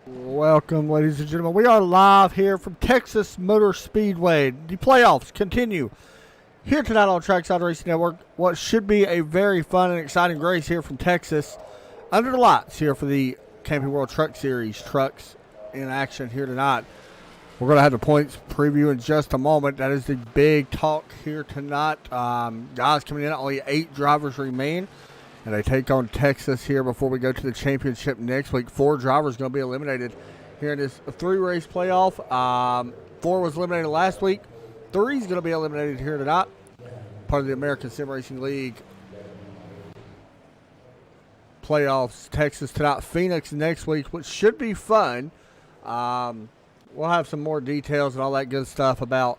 Welcome, ladies and gentlemen. We are live here from Texas Motor Speedway. The playoffs continue here tonight on Trackside Racing Network. What should be a very fun and exciting race here from Texas under the lights here for the Camping World Truck Series. Trucks in action here tonight. We're going to have the points preview in just a moment. That is the big talk here tonight. Guys coming in, only 8 drivers remain. And they take on Texas here before we go to the championship next week. 4 drivers going to be eliminated here in this 3-race playoff. 4 was eliminated last week. 3 is going to be eliminated here tonight. Part of the American Sim Racing League playoffs. Texas tonight, Phoenix next week, which should be fun. We'll have some more details and all that good stuff about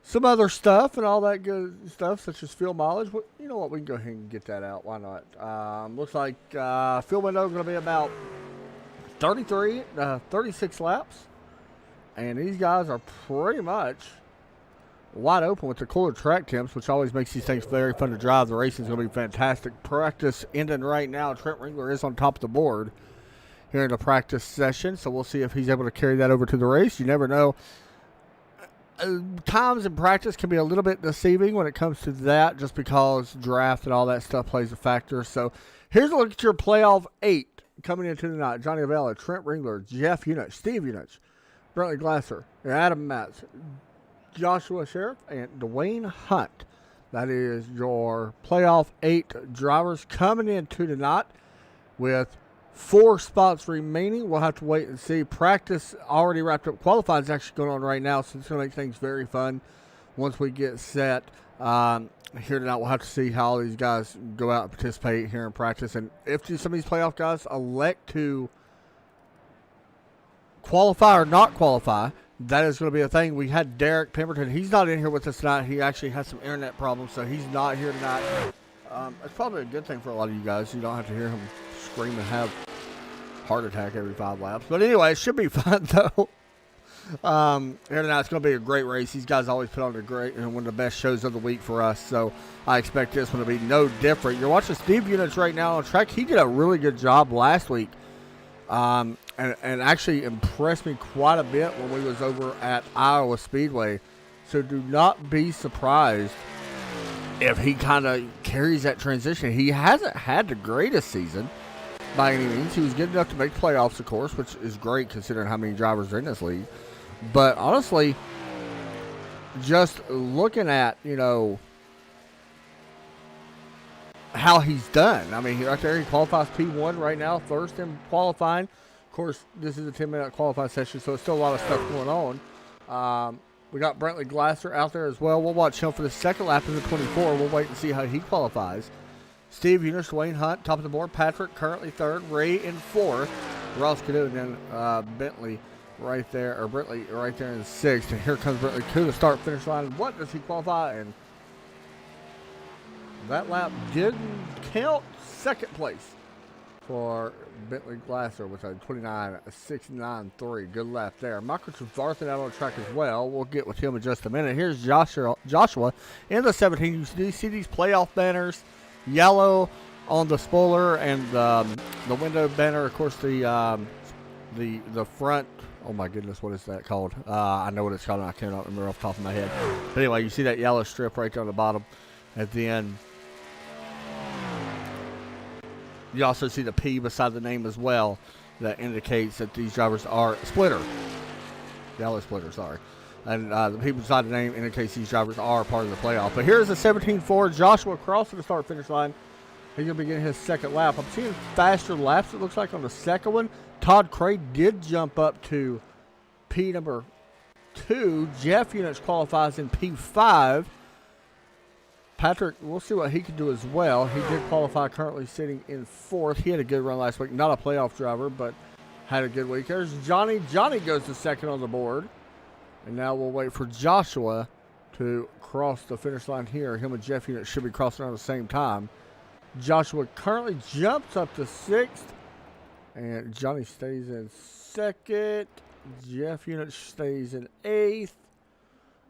some other stuff and all that good stuff, such as fuel mileage. You know what? We can go ahead and get that out. Why not? Looks like fuel window is going to be about 36 laps. And these guys are pretty much wide open with the cooler track temps, which always makes these things very fun to drive. The racing is going to be fantastic. Practice ending right now. Trent Ringler is on top of the board here in the practice session, so we'll see if he's able to carry that over to the race. You never know. Times in practice can be a little bit deceiving when it comes to that, just because draft and all that stuff plays a factor. So here's a look at your playoff 8 coming into tonight. Johnny Avella, Trent Ringler, Jeff Unich, Steve Unich, Brentley Glasser, Adam Matz, Joshua Sheriff, and Duane Hunt. That is your playoff 8 drivers coming into tonight with 4 spots remaining. We'll have to wait and see. Practice already wrapped up. Qualifying is actually going on right now, so it's going to make things very fun once we get set. Here tonight, we'll have to see how these guys go out and participate here in practice. And if some of these playoff guys elect to qualify or not qualify, that is going to be a thing. We had Derek Pemberton. He's not in here with us tonight. He actually has some internet problems, so he's not here tonight. It's probably a good thing for a lot of you guys. You don't have to hear him scream and have heart attack every 5 laps. But anyway, it should be fun, though. Here tonight, it's going to be a great race. These guys always put on a great and one of the best shows of the week for us, so I expect this one to be no different. You're watching Steve Unich right now on track. He did a really good job last week, and actually impressed me quite a bit when we was over at Iowa Speedway. So do not be surprised if he kind of carries that transition. He hasn't had the greatest season by any means. He was good enough to make playoffs, of course, which is great considering how many drivers are in this league. But honestly, just looking at, how he's done. I mean, right there, he qualifies P1 right now, first in qualifying. Of course, this is a 10-minute qualifying session, so it's still a lot of stuff going on. We got Brentley Glasser out there as well. We'll watch him for the second lap of the 24. We'll wait and see how he qualifies. Steve Unich, Duane Hunt, top of the board. Patrick currently 3rd. Ray in 4th. Ross Canoe, and then Bentley right there, or Brentley right there in 6th. And here comes Brentley to the start-finish line. What does he qualify? And that lap didn't count. 2nd place for Bentley Glasser with a 29.693. Good lap there. Michael Trevarthen out on the track as well. We'll get with him in just a minute. Here's Joshua in the 17. You see these playoff banners, yellow on the spoiler and the window banner. Of course, the front. Oh my goodness, what is that called? I know what it's called, and I cannot remember off the top of my head. But anyway, you see that yellow strip right there on the bottom at the end. You also see the P beside the name as well. That indicates that these drivers are splitter. Yellow splitter, sorry. And the P beside the name indicates these drivers are part of the playoff. But here's the 17-4. Joshua crossing the start-finish line. He's going to be getting his 2nd lap. I'm seeing faster laps, it looks like, on the 2nd one. Todd Cray did jump up to P number 2. Jeff Unich qualifies in P5. Patrick, we'll see what he can do as well. He did qualify, currently sitting in 4th. He had a good run last week. Not a playoff driver, but had a good week. There's Johnny. Johnny goes to 2nd on the board. And now we'll wait for Joshua to cross the finish line here. Him and Jeff Unich should be crossing around the same time. Joshua currently jumps up to 6th. And Johnny stays in 2nd. Jeff Unich stays in 8th.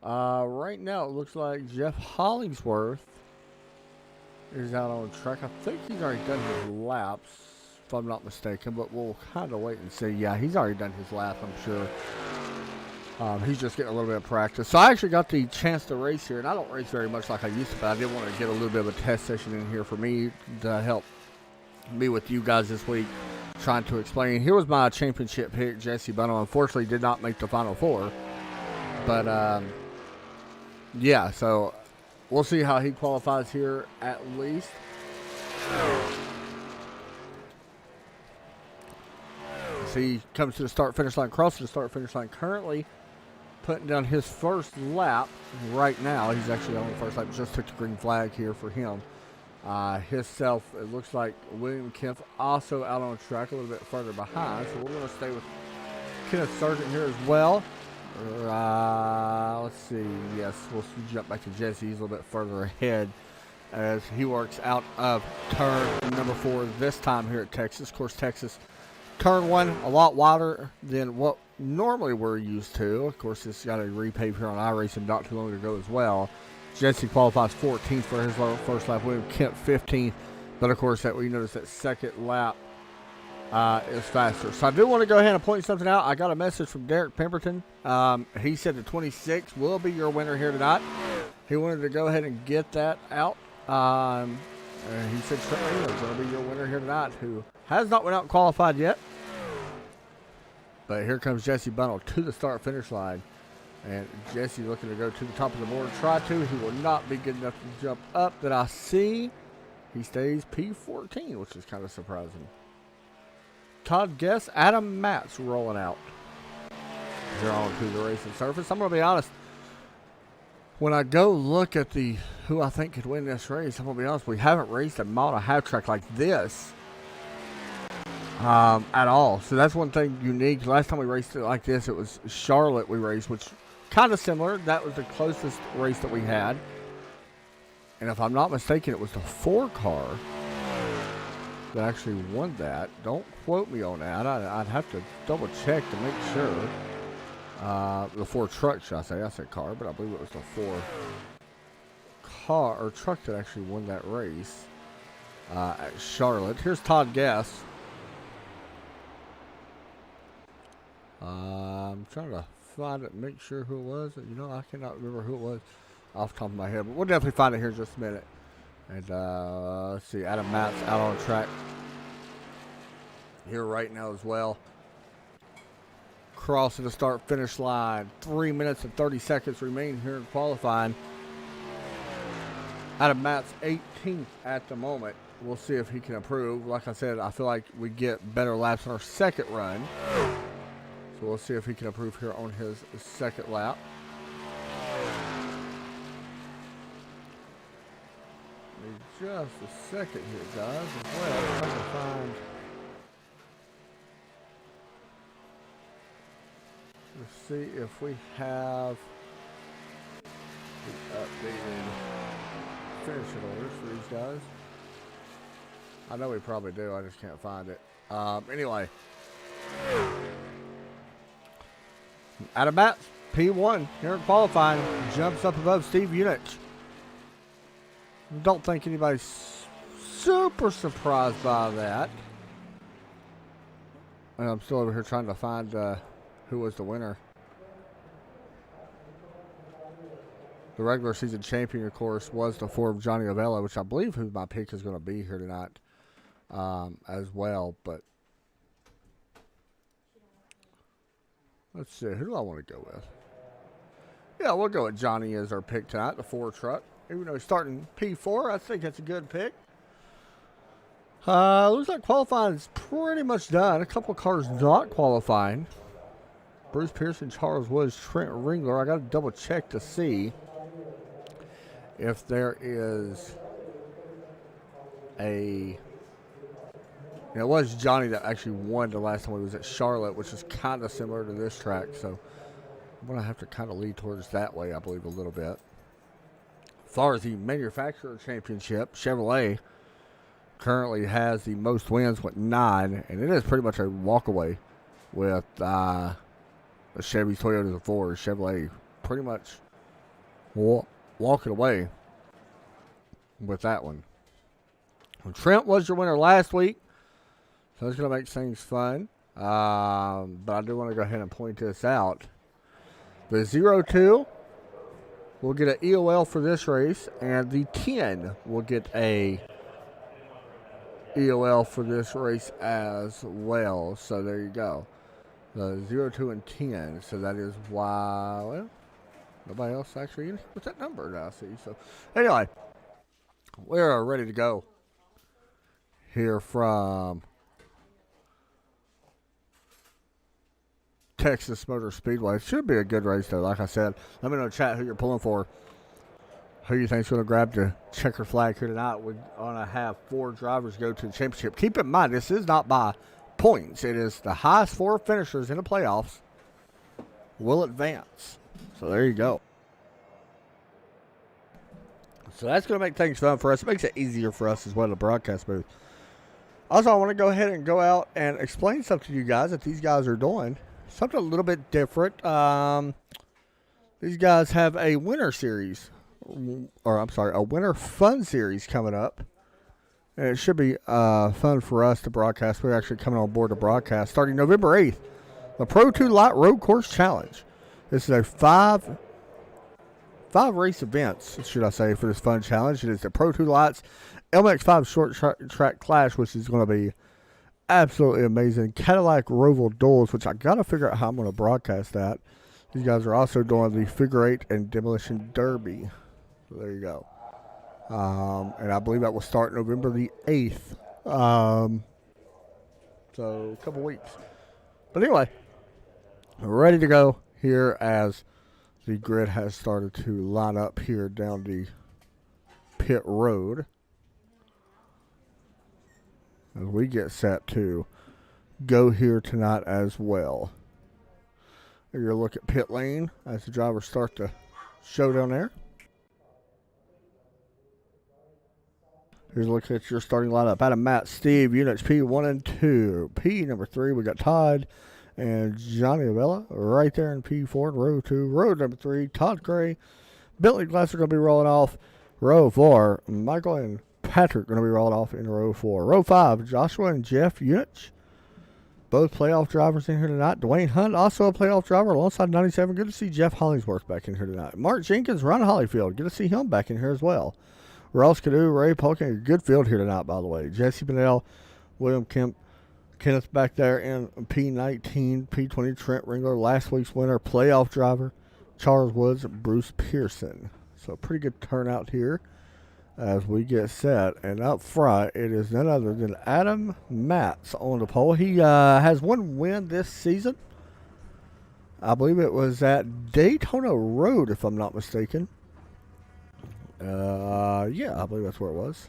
Right now, it looks like Jeff Hollingsworth is out on track. I think he's already done his laps. if I'm not mistaken, but we'll kind of wait and see. Yeah, he's already done his lap, I'm sure. He's just getting a little bit of practice. So I actually got the chance to race here, and I don't race very much like I used to, but I did want to get a little bit of a test session in here for me to help me with you guys this week, trying to explain. Here was my championship pick, Jesse Bunnell. Unfortunately, did not make the Final Four. But, yeah, so we'll see how he qualifies here at least. So he comes to the start-finish line, crosses the start-finish line currently, putting down his first lap right now. He's actually on the first lap. Just took the green flag here for him. Himself, it looks like William Kemp also out on the track a little bit further behind. So we're going to stay with Kenneth Sagert here as well. Let's see. Yes, we'll jump back to Jesse. He's a little bit further ahead as he works out of turn number 4 this time here at Texas. Of course, Texas turn 1 a lot wider than what normally we're used to. Of course, this got a repave here on iRacing not too long ago as well. Jesse qualifies 14th for his first lap. William Kemp 15th. But, of course, that we notice that second lap is faster. So I do want to go ahead and point something out. I got a message from Derek Pemberton. He said the 26 will be your winner here tonight. He wanted to go ahead and get that out. He said Trent Ringler is going to be your winner here tonight, who has not went out and qualified yet. But here comes Jesse Bunnell to the start-finish line. And Jesse looking to go to the top of the board. Try to. He will not be good enough to jump up that I see. He stays P14, which is kind of surprising. Todd Guess, Adam Matz rolling out. They're on to the racing surface. I'm going to be honest. When I go look at who I think could win this race, I'm going to be honest, we haven't raced a mile and a half track like this at all. So that's one thing unique. Last time we raced it like this, it was Charlotte we raced, which kind of similar. That was the closest race that we had. And if I'm not mistaken, it was the 4-car that actually won that. Don't quote me on that. I'd have to double check to make sure. The 4 truck, should I say? I said car, but I believe it was the 4 truck that actually won that race at Charlotte. Here's Todd Guess. I'm trying to find it, make sure who it was. You know, I cannot remember who it was off the top of my head, but we'll definitely find it here in just a minute. And let's see, Adam Matz out on the track here right now as well. Crossing the start-finish line. 3 minutes and 30 seconds remain here in qualifying. Adam Matz 18th at the moment. We'll see if he can improve. Like I said, I feel like we get better laps on our second run. So we'll see if he can improve here on his second lap. Just a second here, guys, as well. I'm trying to find. Let's see if we have the updated finishing orders for these guys. I know we probably do. I just can't find it. Anyway. Adam Matz, P1 here in qualifying. Jumps up above Steve Unich. Don't think anybody's super surprised by that. And I'm still over here trying to find who was the winner. The regular season champion, of course, was the 4 of Johnny Avella, which I believe who my pick is going to be here tonight as well. But let's see. Who do I want to go with? Yeah, we'll go with Johnny as our pick tonight, the 4 truck. Even though he's starting P4, I think that's a good pick. Looks like qualifying is pretty much done. A couple of cars not qualifying. Bruce Pearson, Charles Woods, Trent Ringler. I got to double check to see if there is a... it was Johnny that actually won the last time he was at Charlotte, which is kind of similar to this track. So I'm going to have to kind of lead towards that way, I believe, a little bit. As far as the manufacturer championship, Chevrolet currently has the most wins with 9, and it is pretty much a walkaway with the Chevy, Toyota, and Ford. Chevrolet pretty much walking away with that one. Well, Trent was your winner last week. So it's going to make things fun. But I do want to go ahead and point this out. The 0-2 will get an EOL for this race, and the 10 will get a EOL for this race as well. So there you go. The 0, 2, and 10. So that is why, well, nobody else actually in with that number that I see. So anyway, we're ready to go here from Texas Motor Speedway. It should be a good race, though. Like I said, let me know in the chat who you're pulling for. Who you think's going to grab the checker flag here tonight? We're going to have 4 drivers go to the championship. Keep in mind, this is not by points. It is the highest 4 finishers in the playoffs will advance. So there you go. So that's going to make things fun for us. It makes it easier for us as well to broadcast booth. Also, I want to go ahead and go out and explain something to you guys that these guys are doing. Something a little bit different. These guys have a winter series. Or I'm sorry, a winter fun series coming up. And it should be fun for us to broadcast. We're actually coming on board to broadcast starting November 8th. The Pro 2 Light Road Course Challenge. This is a 5 race events, should I say, for this fun challenge. It is the Pro 2 Lights LMX5 Short Track Clash, which is going to be absolutely amazing. Cadillac Roval Duels, which I got to figure out how I'm going to broadcast that. These guys are also doing the Figure 8 and Demolition Derby. So there you go. And I believe that will start November the 8th. So a couple weeks. But anyway, we're ready to go here as the grid has started to line up here down the pit road. As we get set to go here tonight as well. You're going to look at pit lane as the drivers start to show down there. Here's a look at your starting lineup. Adam, Matz, Steve, units P1 and 2. P number 3, we got Todd and Johnny Avella right there in P4 in row 2. Row number 3, Todd Cray. Bentley Glass are going to be rolling off. Row 4, Michael and Patrick going to be rolling off in row 4. Row 5, Joshua and Jeff Unich. Both playoff drivers in here tonight. Duane Hunt, also a playoff driver alongside 97. Good to see Jeff Hollingsworth back in here tonight. Mark Jenkins, Ron Hollyfield. Good to see him back in here as well. Ross Cadu, Ray Polkin, a good field here tonight, by the way. Jesse Bunnell, William Kemp, Kenneth back there in P19, P20, Trent Ringler, last week's winner, playoff driver, Charles Woods, Bruce Pearson. So pretty good turnout here as we get set. And up front, it is none other than Adam Matz on the pole. He has one win this season. I believe it was at Daytona Road, if I'm not mistaken. Yeah, I believe that's where it was.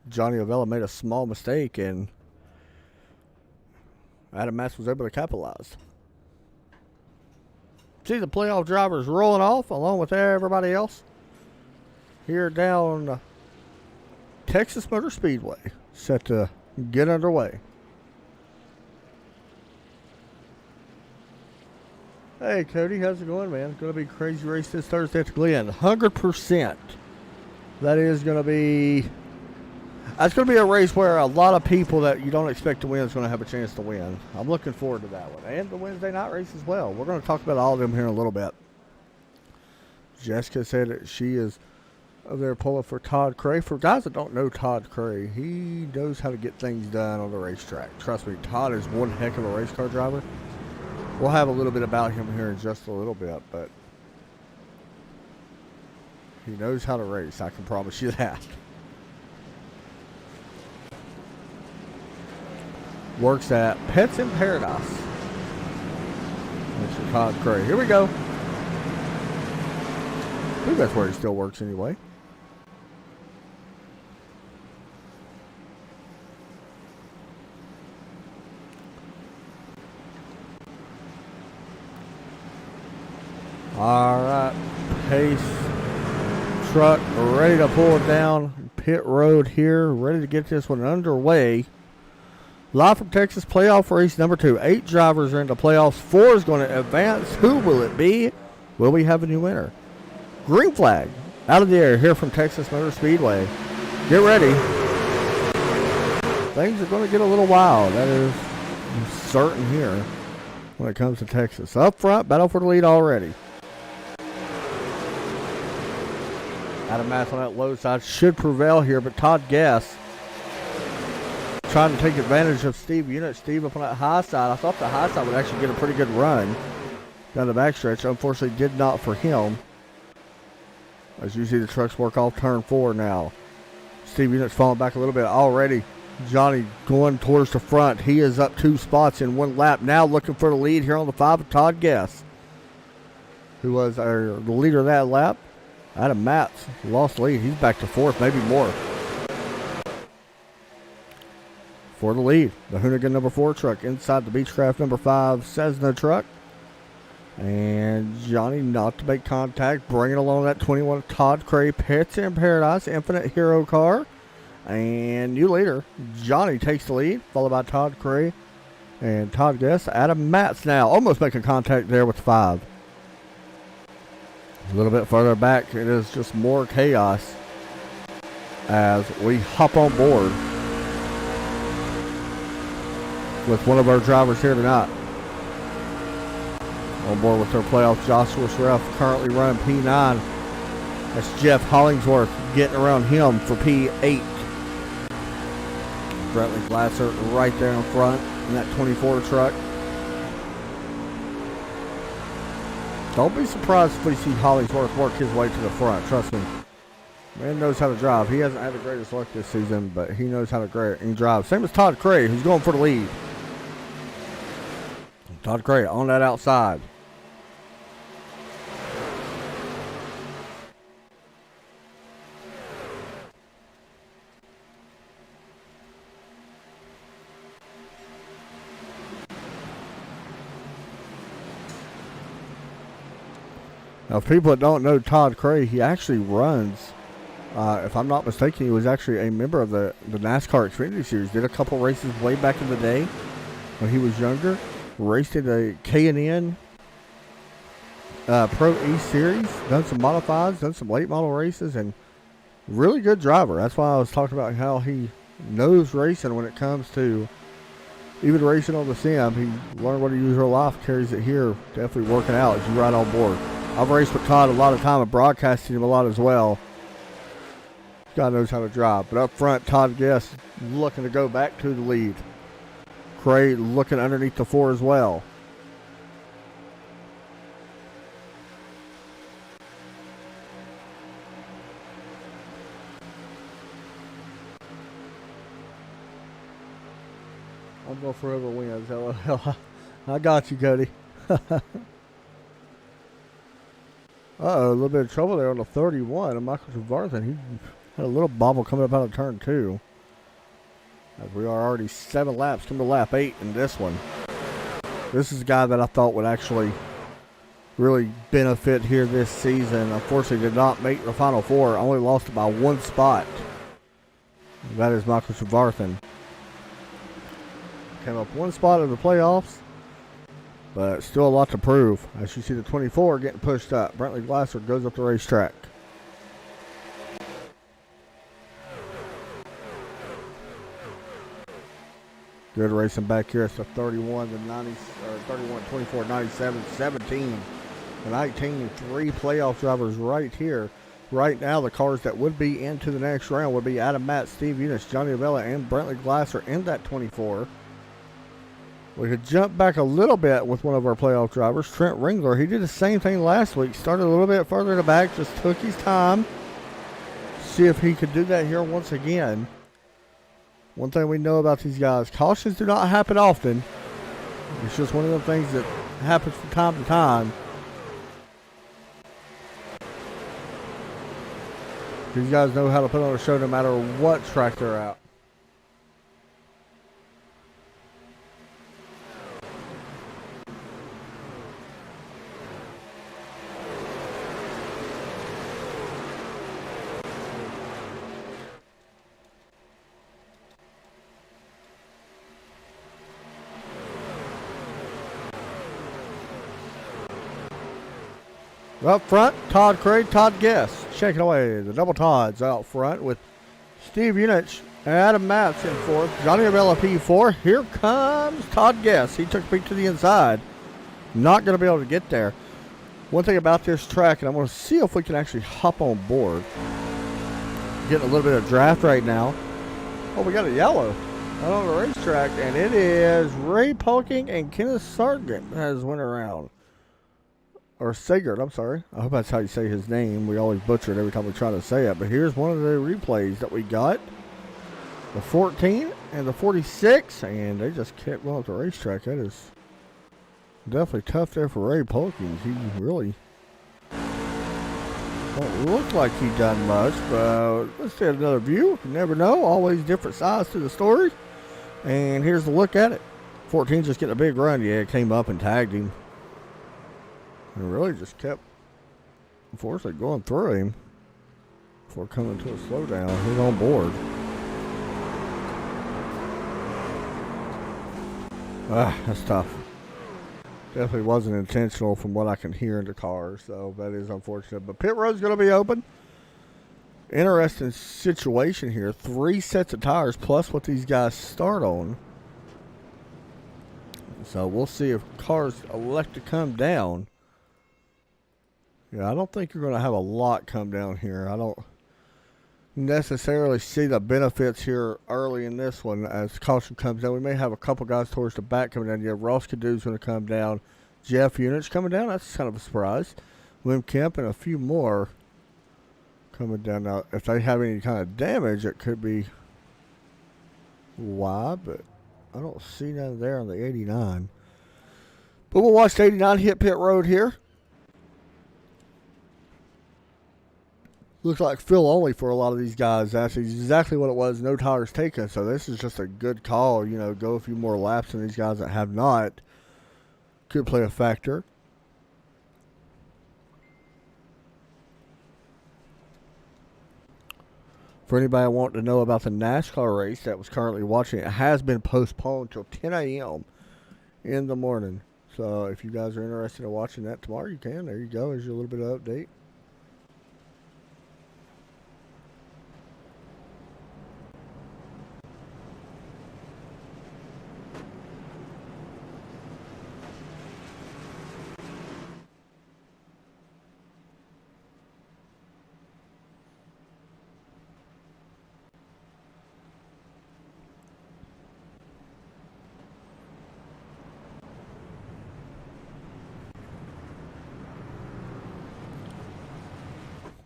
Johnny Avella made a small mistake, and Adam Matz was able to capitalize. See the playoff drivers rolling off along with everybody else here down Texas Motor Speedway, set to get underway. Hey, Cody, how's it going, man? It's going to be a crazy race this Thursday at the Glen. 100%. That is going to be... That's going to be a race where a lot of people that you don't expect to win is going to have a chance to win. I'm looking forward to that one. And the Wednesday night race as well. We're going to talk about all of them here in a little bit. Jessica said that she is over there pulling for Todd Cray. For guys that don't know Todd Cray, he knows how to get things done on the racetrack. Trust me, Todd is one heck of a race car driver. We'll have a little bit about him here in just a little bit, but he knows how to race. I can promise you that. Works at Pets in Paradise. Mr. Todd Cray. Here we go. I think that's where he still works anyway. All right, pace truck ready to pull it down pit road here, ready to get this one underway. Live from Texas, playoff race number 2. 8 drivers are in the playoffs. 4 is going to advance. Who will it be? Will we have a new winner? Green flag out of the air here from Texas Motor Speedway. Get ready. things are going to get a little wild. That is certain here when it comes to Texas. Up front, battle for the lead already. Matz on that low side should prevail here, but Todd Guess trying to take advantage of Steve Unit. Steve up on that high side. I thought the high side would actually get a pretty good run down the backstretch. Unfortunately, did not for him. As you see the trucks work off turn 4 now. Steve Unit's falling back a little bit already. Johnny going towards the front. He is up 2 spots in 1 lap. Now looking for the lead here on the 5 of Todd Guess, who was the leader of that lap. Matz lost the lead. He's back to 4th, maybe more. For the lead, the Hoonigan number 4 truck inside the Beechcraft number 5 Cessna truck. And Johnny not to make contact, bringing along that 21 Todd Cray Pets in Paradise Infinite Hero car. And new leader, Johnny takes the lead, followed by Todd Cray and Todd Guess. Matz now almost making contact there with 5. A little bit further back, it is just more chaos as we hop on board with one of our drivers here tonight. On board with their playoff, Joshua Shreff currently running P9. That's Jeff Hollingsworth getting around him for P8. Brentley Glasser right there in front in that 24 truck. Don't be surprised if we see Hollingsworth work his way to the front. Trust me. Man knows how to drive. He hasn't had the greatest luck this season, but he knows how to drive. Same as Todd Cray, who's going for the lead. Todd Cray on that outside. Now, for people that don't know Todd Cray, he actually runs, if I'm not mistaken, he was actually a member of the NASCAR Xfinity Series. Did a couple races way back in the day when he was younger. Raced in a K&N Pro East Series. Done some modifieds, done some late model races, and really good driver. That's why I was talking about how he knows racing when it comes to even racing on the sim. He learned what he used real life, carries it here, definitely working out as you ride on board. I've raced with Todd a lot of time and broadcasted him a lot as well. God knows how to drive. But up front, Todd Guess looking to go back to the lead. Cray looking underneath the 4 as well. I'm going for whoever wins. LOL. I got you, Cody. Uh-oh, a little bit of trouble there on the 31. And Michael Trevarthen, he had a little bobble coming up out of turn 2. As we are already 7 laps, come to lap 8 in this one. This is a guy that I thought would actually really benefit here this season. Unfortunately, did not make the Final 4. Only lost by 1 spot. That is Michael Trevarthen. Came up 1 spot in the playoffs, but still a lot to prove. As you see the 24 getting pushed up. Brentley Glasser goes up the racetrack. Good racing back here. It's the 31, the 90, 31, 24, 97, 17, and 19. 3 playoff drivers right here. Right now, the cars that would be into the next round would be Matz, Steve Eunice, Johnny Avella, and Brentley Glasser in that 24. We could jump back a little bit with one of our playoff drivers, Trent Ringler. He did the same thing last week. Started a little bit further in the back, just took his time. See if he could do that here once again. One thing we know about these guys, cautions do not happen often. It's just one of the things that happens from time to time. These guys know how to put on a show no matter what track they're at. Up front, Todd Cray, Todd Guess checking away. The double Todds out front with Steve Unich Adam Matz in fourth. Johnny Avella P4. Here comes Todd Guess. He took a peek to the inside. Not going to be able to get there. One thing about this track, and I'm going to see if we can actually hop on board. Getting a little bit of draft right now. Oh, we got a yellow out on the racetrack, and it is Ray Polking and Kenneth Sagert has went around. Or Sagert, I'm sorry. I hope that's how you say his name. We always butcher it every time we try to say it. But here's one of the replays that we got. The 14 and the 46, and they just kept going up the racetrack. That is definitely tough there for Ray Polking. He really don't look like he done much, but let's get another view. You never know. Always different sides to the story. And here's the look at it. 14 just getting a big run. Yeah, it came up and tagged him. And really just kept, unfortunately, going through him before coming to a slowdown. He's on board. That's tough. Definitely wasn't intentional from what I can hear in the car, so that is unfortunate. But pit road's going to be open. Interesting situation here. 3 sets of tires plus what these guys start on. So we'll see if cars elect to come down. Yeah, I don't think you're going to have a lot come down here. I don't necessarily see the benefits here early in this one as caution comes down. We may have a couple guys towards the back coming down. Yeah, Ross Cadoo's going to come down. Jeff Unit's coming down. That's kind of a surprise. Wim Kemp and a few more coming down. Now, if they have any kind of damage, it could be why, but I don't see none there on the 89. But we'll watch the 89 hit pit road here. Looks like fill only for a lot of these guys. That's exactly what it was. No tires taken. So this is just a good call. You know, go a few more laps than these guys that have not. Could play a factor. For anybody wanting to know about the NASCAR race that was currently watching, it has been postponed till 10 a.m. in the morning. So if you guys are interested in watching that tomorrow, you can. There you go. There's your little bit of update.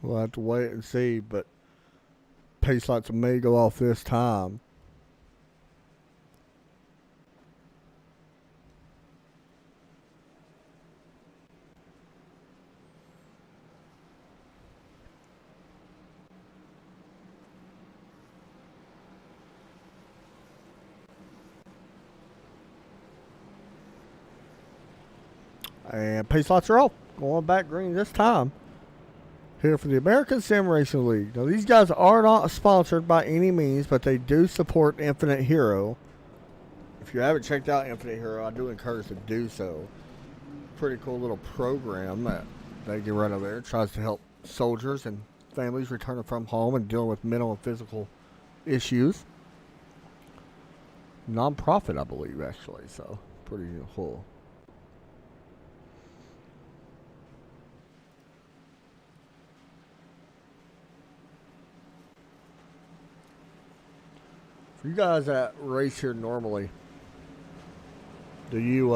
We'll have to wait and see, but pace lights may go off this time. And pace lights are off. Going back green this time. Here for the American Sim Racing League. Now, these guys are not sponsored by any means, but they do support Infinite Hero. If you haven't checked out Infinite Hero, I do encourage to do so. Pretty cool little program that they get right over there. It tries to help soldiers and families returning from home and dealing with mental and physical issues. Non-profit, I believe, actually. So, pretty cool. For you guys that race here normally, do you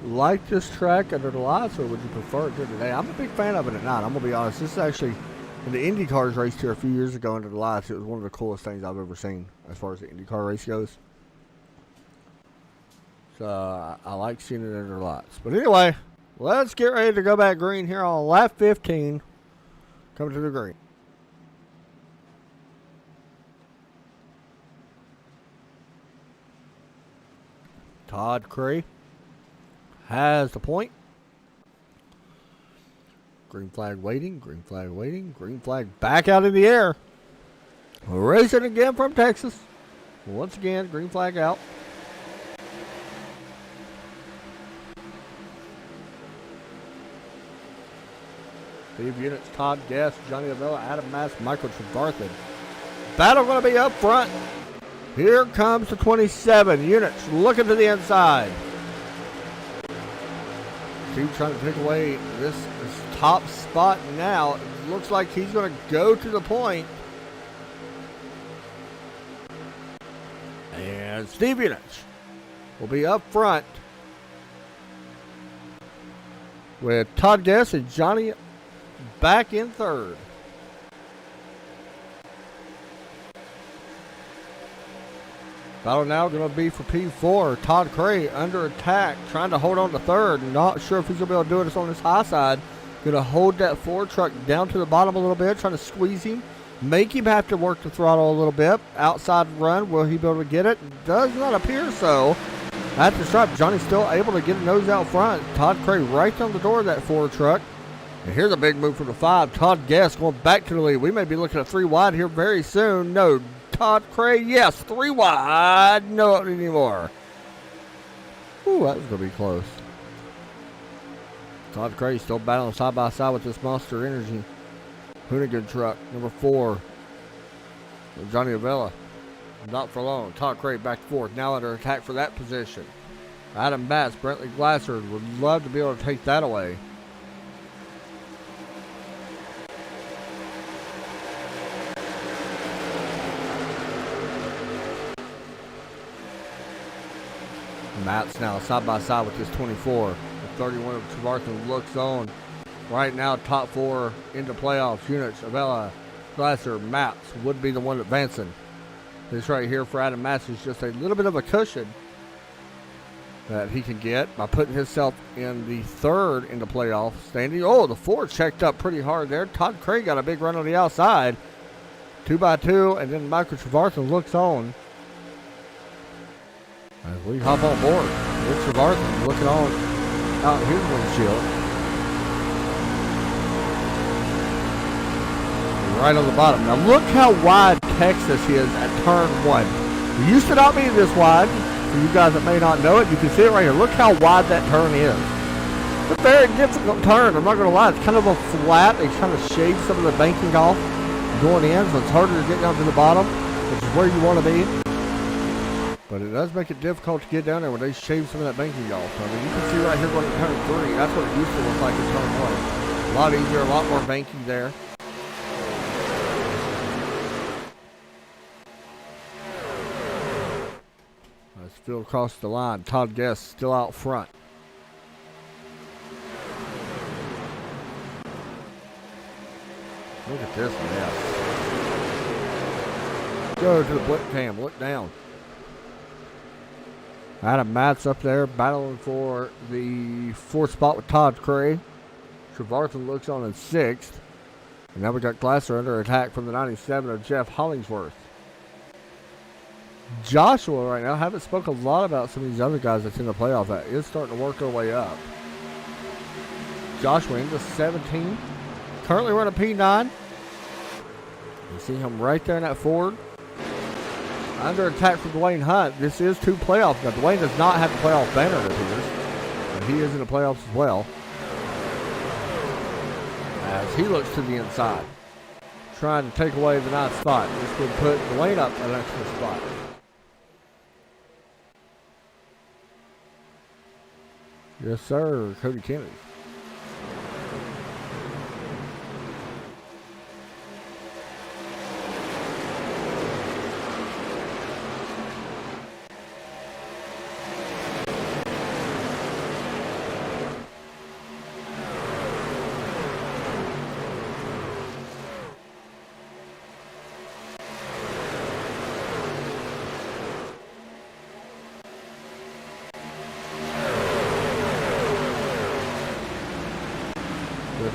like this track under the lights, or would you prefer it during the day? I'm a big fan of it at night. I'm going to be honest. This is actually, when the Indy cars raced here a few years ago under the lights, it was one of the coolest things I've ever seen as far as the Indy car race goes. So I like seeing it under the lights. But anyway, let's get ready to go back green here on lap 15. Coming to the green. Todd Cray has the point. Green flag waiting, green flag waiting, green flag back out in the air. Racing again from Texas. Once again, green flag out. Steve Units, Todd Guess, Johnny Avella, Adam Matz, Michael Trevarthen battle going to be up front. Here comes the 27. Units looking to the inside. Keep trying to take away this top spot now. It looks like he's going to go to the point. And Steve Units will be up front with Todd Guess and Johnny back in third. Battle now going to be for P4. Todd Cray under attack, trying to hold on to third. Not sure if he's going to be able to do this on his high side. Going to hold that Ford truck down to the bottom a little bit, trying to squeeze him. Make him have to work the throttle a little bit. Outside run, will he be able to get it? Does not appear so. At the stripe, Johnny's still able to get a nose out front. Todd Cray right on the door of that Ford truck. And here's a big move from the 5. Todd Guess going back to the lead. We may be looking at 3 wide here very soon. No, Todd Cray, yes, 3 wide. No anymore. Ooh, that was going to be close. Todd Cray still battling side by side with this Monster Energy Hoonigan truck. Number 4, Johnny Avella. Not for long. Todd Cray back and forth. Now under attack for that position. Adam Matz, Brentley Glasser would love to be able to take that away. Matz now side by side with this 24. The 31 of Trevarthen looks on. Right now, top 4 into playoffs. Units, Avella, Glasser, Matz would be the one advancing. This right here for Adam Matz is just a little bit of a cushion that he can get by putting himself in the 3rd into playoff standing. Oh, the 4 checked up pretty hard there. Todd Cray got a big run on the outside. 2x2, and then Michael Trevarthen looks on. As we hop on board, with Trevarthen looking on out his windshield. Right on the bottom. Now look how wide Texas is at turn 1. It used to not be this wide. For you guys that may not know it, you can see it right here. Look how wide that turn is. It's a very difficult turn. I'm not going to lie. It's kind of a flat. They kind of shade some of the banking off going in, so it's harder to get down to the bottom, which is where you want to be. But it does make it difficult to get down there when they shave some of that banking off. I mean, you can see right here going to turn 3. That's what it used to look like in turn 1. A lot easier, a lot more banking there. Let's field across the line. Todd Guess still out front. Look at this mess. Go to the blip cam. Look down. Adam Matz up there battling for the 4th spot with Todd Cray. Trevarthen looks on in 6th. And now we got Glasser under attack from the 97 of Jeff Hollingsworth. Joshua right now, haven't spoken a lot about some of these other guys that's in the playoff. That is starting to work their way up. Joshua into 17. Currently running P9. You see him right there in that Ford. Under attack from Duane Hunt. This is 2 playoffs. Now, Duane does not have the playoff banner, it appears. But he is in the playoffs as well. As he looks to the inside. Trying to take away the 9th spot. This would put Duane up an extra spot. Yes, sir. Cody Kennedy.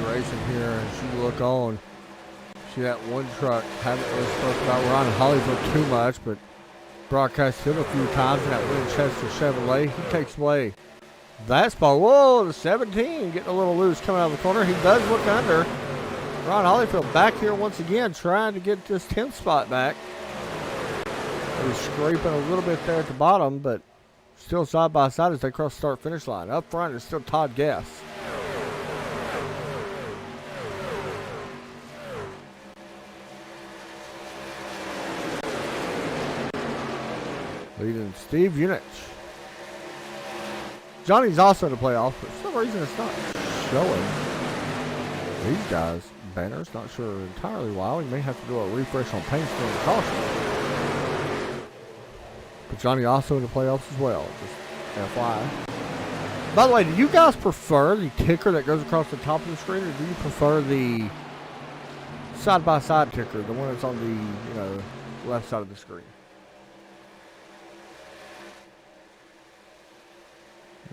Racing here, and she look on. See that one truck haven't really spoke about Ron Hollywood too much, but broadcast him a few times in that Winchester Chevrolet. He takes away that spot. Whoa, the 17 getting a little loose coming out of the corner. He does look under. Ron Hollyfield back here once again trying to get this 10th spot back. He's scraping a little bit there at the bottom, but still side by side as they cross the start finish line. Up front is still Todd Guess. leading Steve Unich. Johnny's also in the playoffs, but for some reason it's not showing these guys. Banners, not sure entirely why. We may have to do a refresh on paint screen and caution. But Johnny also in the playoffs as well, just FYI. By the way, do you guys prefer the ticker that goes across the top of the screen, or do you prefer the side-by-side ticker, the one that's on the left side of the screen?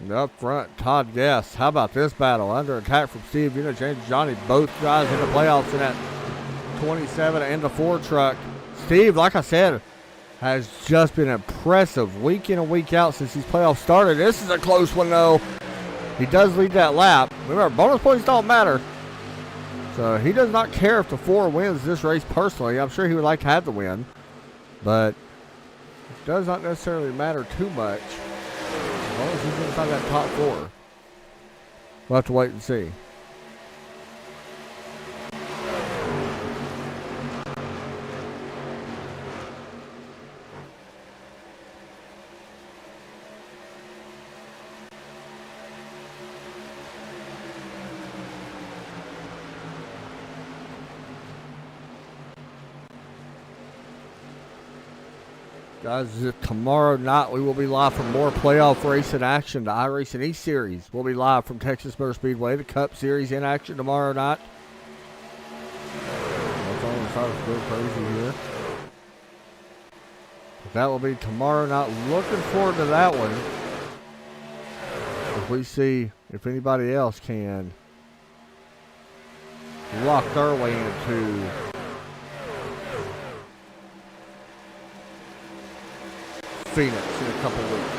And up front, Todd Guess. How about this battle? Under attack from Steve Unich and Johnny. Both guys in the playoffs in that 27 and the 4 truck. Steve, like I said, has just been impressive week in and week out since these playoffs started. This is a close one, though. He does lead that lap. Remember, bonus points don't matter. So he does not care if the 4 wins this race personally. I'm sure he would like to have the win. But it does not necessarily matter too much. As long as he's inside that top 4. We'll have to wait and see. Guys, tomorrow night we will be live for more playoff racing action. The iRacing East Series will be live from Texas Motor Speedway. The Cup Series in action tomorrow night. That's all the starts go crazy here. But that will be tomorrow night. Looking forward to that one. If we see if anybody else can lock their way into Phoenix in a couple weeks.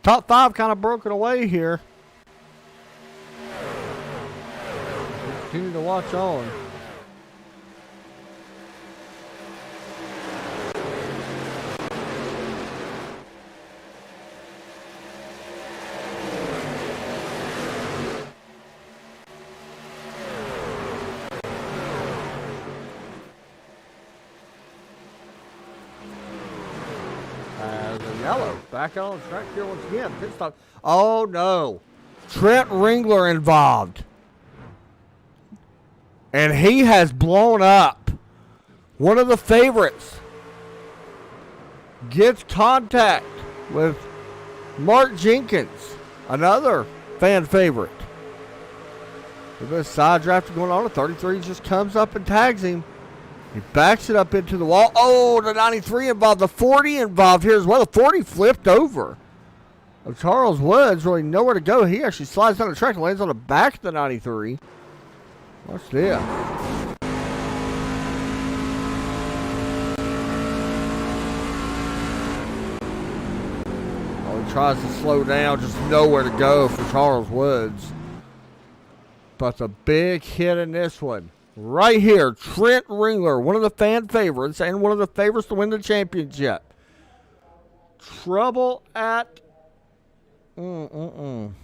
Top 5 kind of broken away here. Continue to watch on. Yellow back on the track here once again. Pit stop. Oh no. Trent Ringler involved. And he has blown up. One of the favorites gets contact with Mark Jenkins, another fan favorite. With this side draft going on, the 33 just comes up and tags him. He backs it up into the wall. Oh, the 93 involved. The 40 involved here as well. The 40 flipped over. Charles Woods really nowhere to go. He actually slides down the track and lands on the back of the 93. Watch this. Oh, he tries to slow down. Just nowhere to go for Charles Woods. But the big hit in this one. Right here, Trent Ringler, one of the fan favorites and one of the favorites to win the championship. Trouble at... And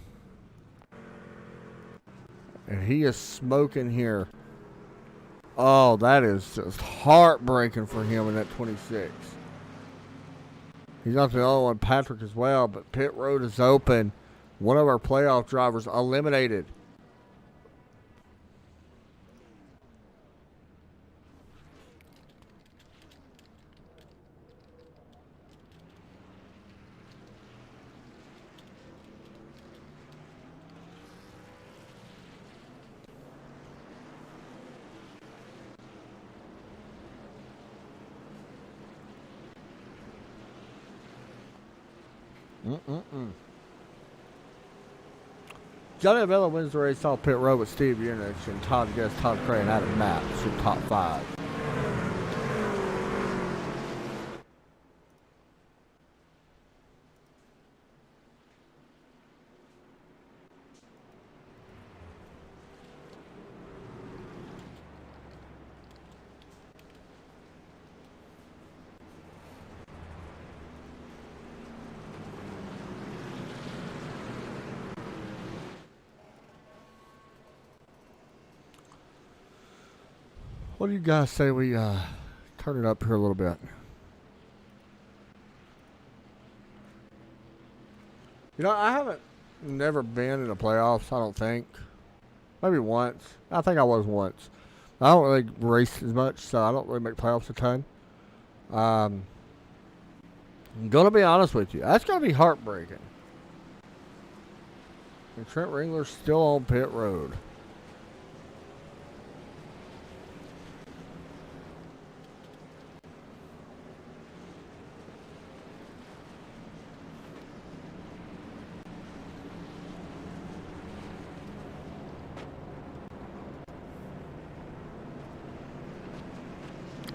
he is smoking here. Oh, that is just heartbreaking for him in that 26. He's not the only one, Patrick as well, but pit road is open. One of our playoff drivers eliminated. Johnny Avella wins the race off pit road with Steve Unich and Todd Guess, Todd Cray, and Adam Matz in top 5. What do you guys say we turn it up here a little bit? You know, I haven't never been in the playoffs, I don't think. Maybe once. I think I was once. I don't really race as much, so I don't really make playoffs a ton. I'm going to be honest with you. That's going to be heartbreaking. And Trent Ringler's still on pit road.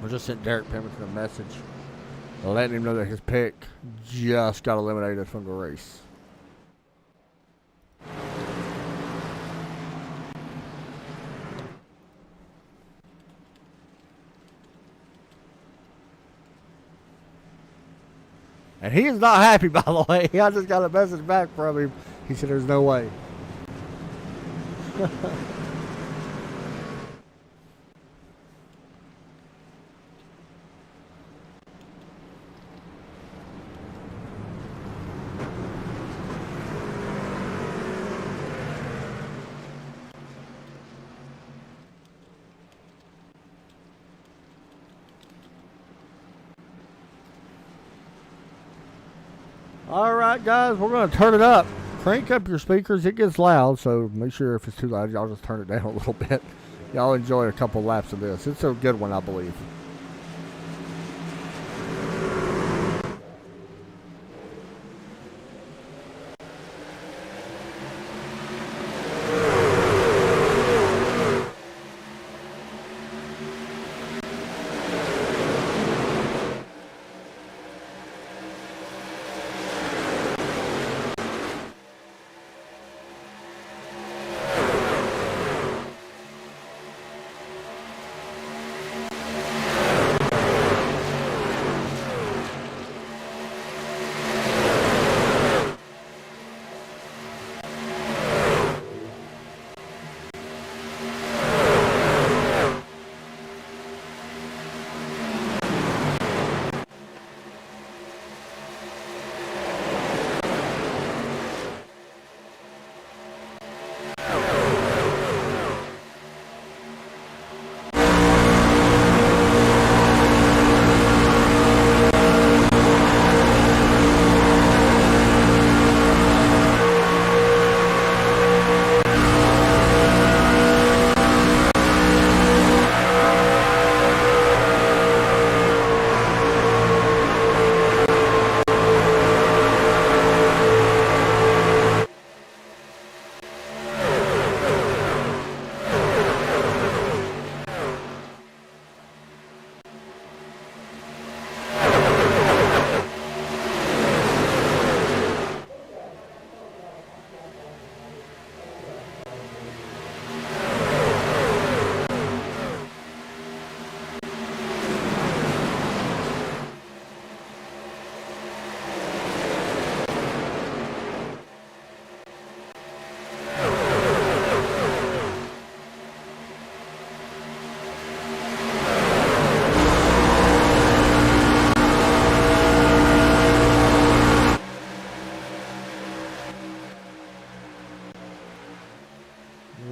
I just sent Derek Pemberton a message letting him know that his pick just got eliminated from the race. And he is not happy, by the way. I just got a message back from him. He said there's no way. All right, guys, we're going to turn it up. Crank up your speakers. It gets loud, so make sure if it's too loud, y'all just turn it down a little bit. Y'all enjoy a couple laps of this. It's a good one, I believe.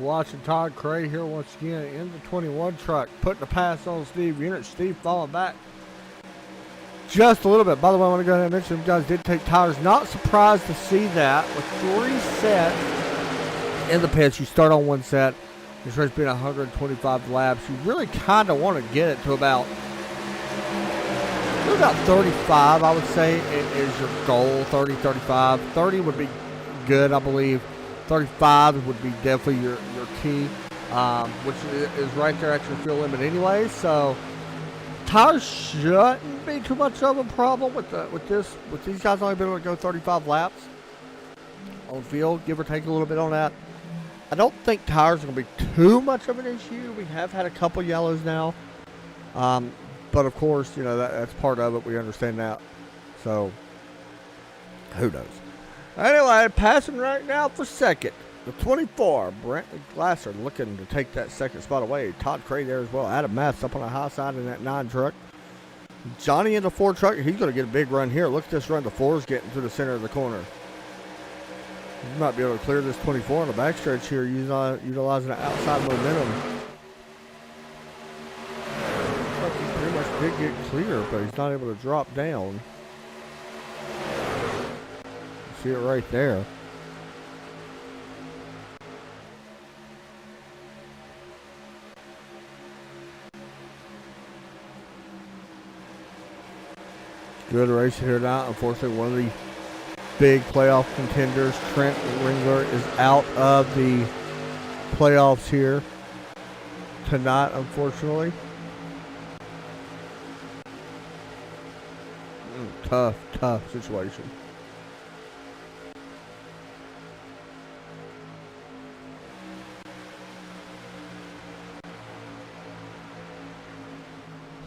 Watching Todd Cray here once again in the 21 truck, putting a pass on Steve Unit. Steve falling back just a little bit. By the way, I want to go ahead and mention you guys did take tires. Not surprised to see that with 3 sets in the pits. You start on 1 set. This race being 125 laps. You really kind of want to get it to about 35, I would say, is your goal. 30, 35. 30 would be good, I believe. 35 would be definitely your key, which is right there at your fuel limit anyway. So tires shouldn't be too much of a problem with these guys only being able to go 35 laps on field, give or take a little bit on that. I don't think tires are going to be too much of an issue. We have had a couple yellows now, but of course, you know that's part of it. We understand that. So who knows? Anyway, passing right now for second. The 24, Brantley Glasser looking to take that second spot away. Todd Cray there as well. Adam Matz up on the high side in that 9 truck. Johnny in the 4 truck. He's going to get a big run here. Look at this run. The 4 is getting to the center of the corner. He might be able to clear this 24 on the backstretch here, utilizing the outside momentum. Looks like he pretty much did get clear, but he's not able to drop down. See it right there. Good race here now. Unfortunately, one of the big playoff contenders, Trent Ringler, is out of the playoffs here tonight, unfortunately. Tough situation.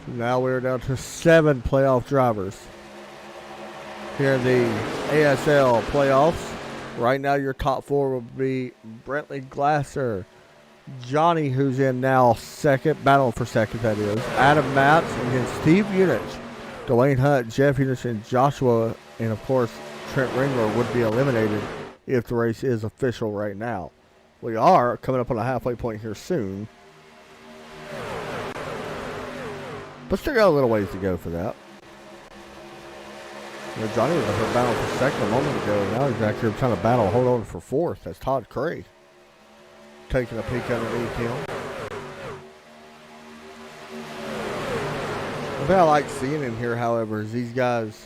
So now we're down to 7 playoff drivers here in the ASL playoffs. Right now your top 4 will be Brantley Glasser, Johnny, who's in now second, battling for second, that is, Adam Matz against Steve Unich, Duane Hunt, Jeff Unich, and Joshua, and of course Trent Ringler would be eliminated if the race is official right now. We are coming up on a halfway point here soon, but still got a little ways to go for that. You know, Johnny was up battling for second a moment ago, and now he's back here trying to battle, hold on for fourth. That's Todd Cray taking a peek underneath him. What I like seeing in here, however, is these guys,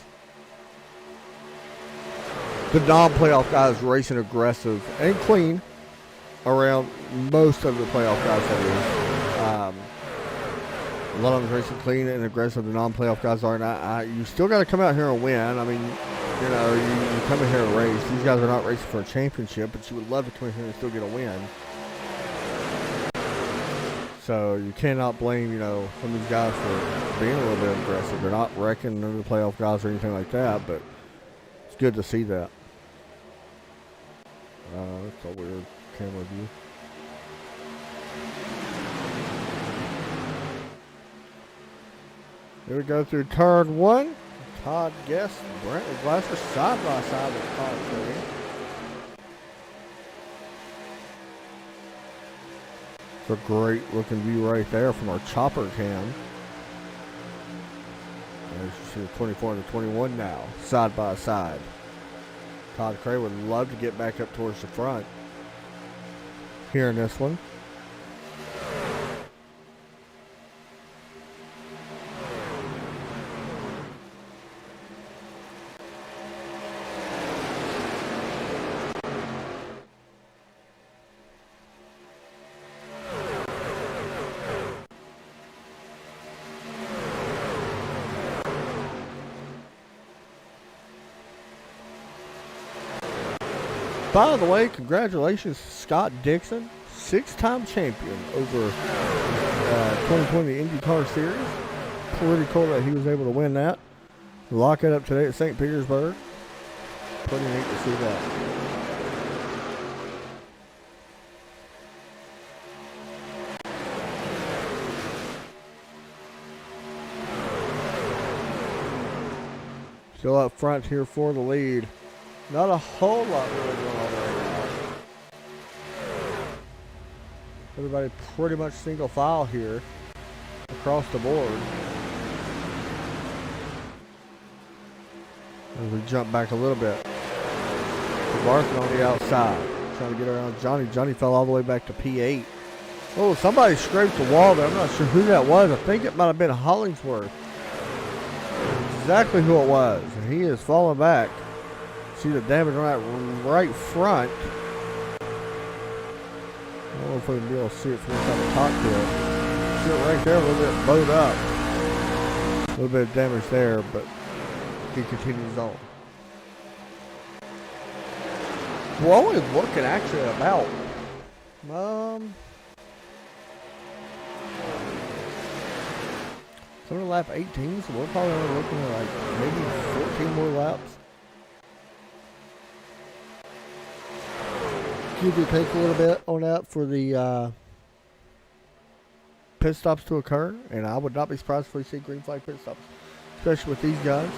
the non-playoff guys, racing aggressive and clean around most of the playoff guys, that is. A lot of them racing clean and aggressive. The non-playoff guys are not. You still got to come out here and win. I mean, you know, you come in here and race. These guys are not racing for a championship, but you would love to come in here and still get a win. So you cannot blame, you know, some of these guys for being a little bit aggressive. They're not wrecking none of the playoff guys or anything like that, but it's good to see that. That's a weird camera view. Here we go through turn 1. Todd Guess, Brantley Glasser side by side with Todd Cray. It's a great looking view right there from our chopper cam. As you see the 24 and the 21 now, side by side. Todd Cray would love to get back up towards the front here in this one. By the way, congratulations to Scott Dixon, 6-time champion over 2020 IndyCar Series. Pretty cool that he was able to win that. Lock it up today at St. Petersburg. Pretty neat to see that. Still up front here for the lead. Not a whole lot really going on right now. Everybody pretty much single file here across the board. As we jump back a little bit. Barton on the outside, trying to get around Johnny. Johnny fell all the way back to P8. Oh, somebody scraped the wall there. I'm not sure who that was. I think it might have been Hollingsworth. Exactly who it was. And he is falling back. See the damage on that right front. I don't know if we can be able to see it from inside the cockpit. See it right there, a little bit bowed up. A little bit of damage there, but he continues on. We're only looking actually about somewhere lap 18, so we're probably only looking at like maybe 14 more laps. give or take a little bit on that for the pit stops to occur, and I would not be surprised if we see green flag pit stops, especially with these guys.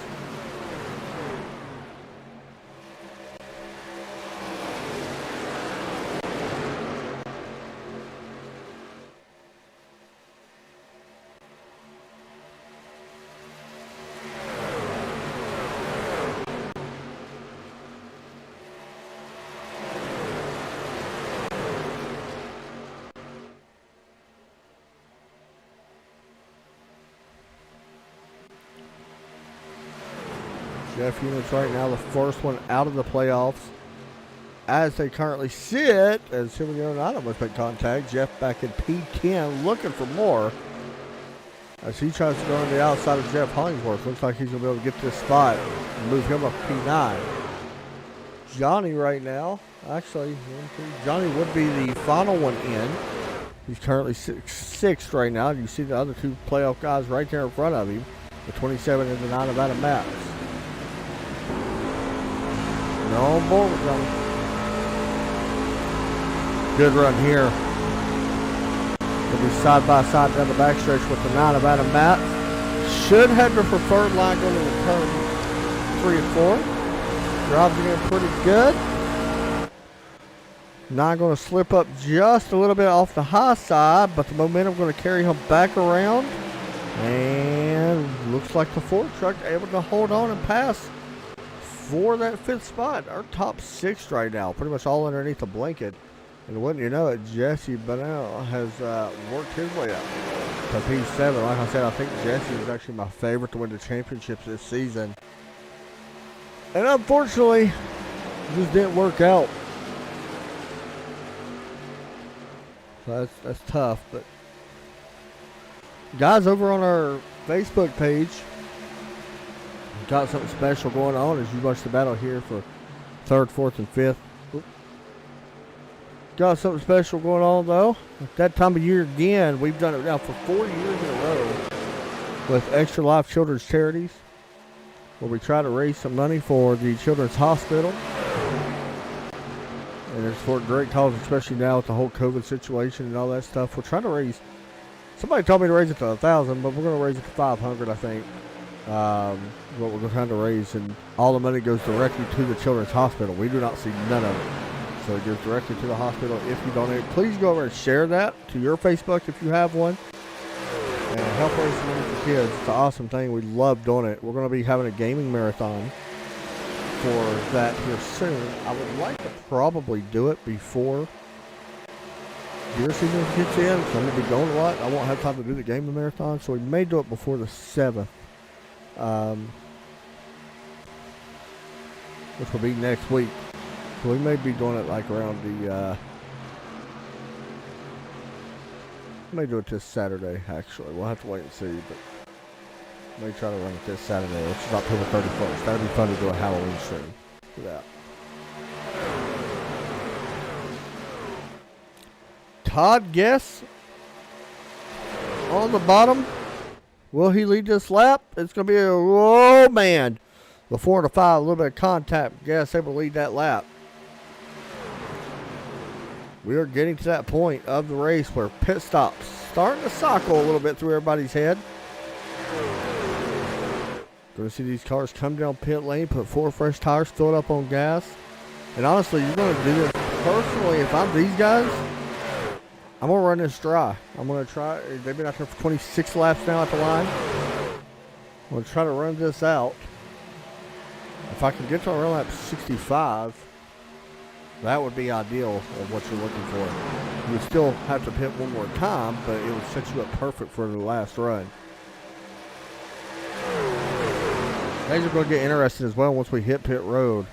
Jeff Units right now, the first one out of the playoffs. As they currently sit, as Silver United must make contact. Jeff back in P10 looking for more. As he tries to go on the outside of Jeff Hollingsworth. Looks like he's going to be able to get this spot and move him up P9. Johnny right now, actually, Johnny would be the final one in. He's currently sixth right now. You see the other two playoff guys right there in front of him. The 27 and the 9 of Adam Matz. No on board with them. Good run here. They'll be side by side down the backstretch with the 9 of Adam Matz. Should have the preferred line going to the turn 3 and 4. Drives again pretty good. 9 going to slip up just a little bit off the high side, but the momentum going to carry him back around. And looks like the Ford truck able to hold on and pass for that 5th spot. Our top 6 right now, pretty much all underneath the blanket. And wouldn't you know it, Jesse Bunnell has worked his way up to P7. Like I said, I think Jesse is actually my favorite to win the championships this season. And unfortunately, it just didn't work out. So that's tough. But guys, over on our Facebook page, got something special going on as you watch the battle here for 3rd, 4th, and 5th. Got something special going on though. At that time of year again, we've done it now for 4 years in a row with Extra Life Children's Charities, where we try to raise some money for the Children's Hospital. And it's for a great cause, especially now with the whole COVID situation and all that stuff. We're trying to raise, somebody told me to raise it to 1,000, but we're going to raise it to 500, I think. What we're trying to raise, and all the money goes directly to the Children's Hospital. We do not see none of it. So it goes directly to the hospital if you donate. Please go over and share that to your Facebook if you have one. And help raise some money for kids. It's an awesome thing. We love doing it. We're going to be having a gaming marathon for that here soon. I would like to probably do it before deer season gets in. So I'm going to be going a lot. I won't have time to do the gaming marathon. So we may do it before the 7th. Which will be next week. So we may be doing it like around the, may do it this Saturday, actually. We'll have to wait and see, but may try to run it this Saturday, which is October 31st. That'd be fun to do a Halloween stream for that. Todd Guess on the bottom. Will he lead this lap? It's going to be a, oh man. The 4 and a 5, a little bit of contact. Guess able to lead that lap. We are getting to that point of the race where pit stops starting to cycle a little bit through everybody's head. Going to see these cars come down pit lane, put 4 fresh tires, fill it up on gas. And honestly, you're going to do this personally. If I'm these guys, I'm going to run this dry. I'm going to try. They've been out there for 26 laps now at the line. I'm going to try to run this out. If I can get to around lap 65, that would be ideal of what you're looking for. You would still have to pit one more time, but it would set you up perfect for the last run. Things are going to get interesting as well once we hit pit road.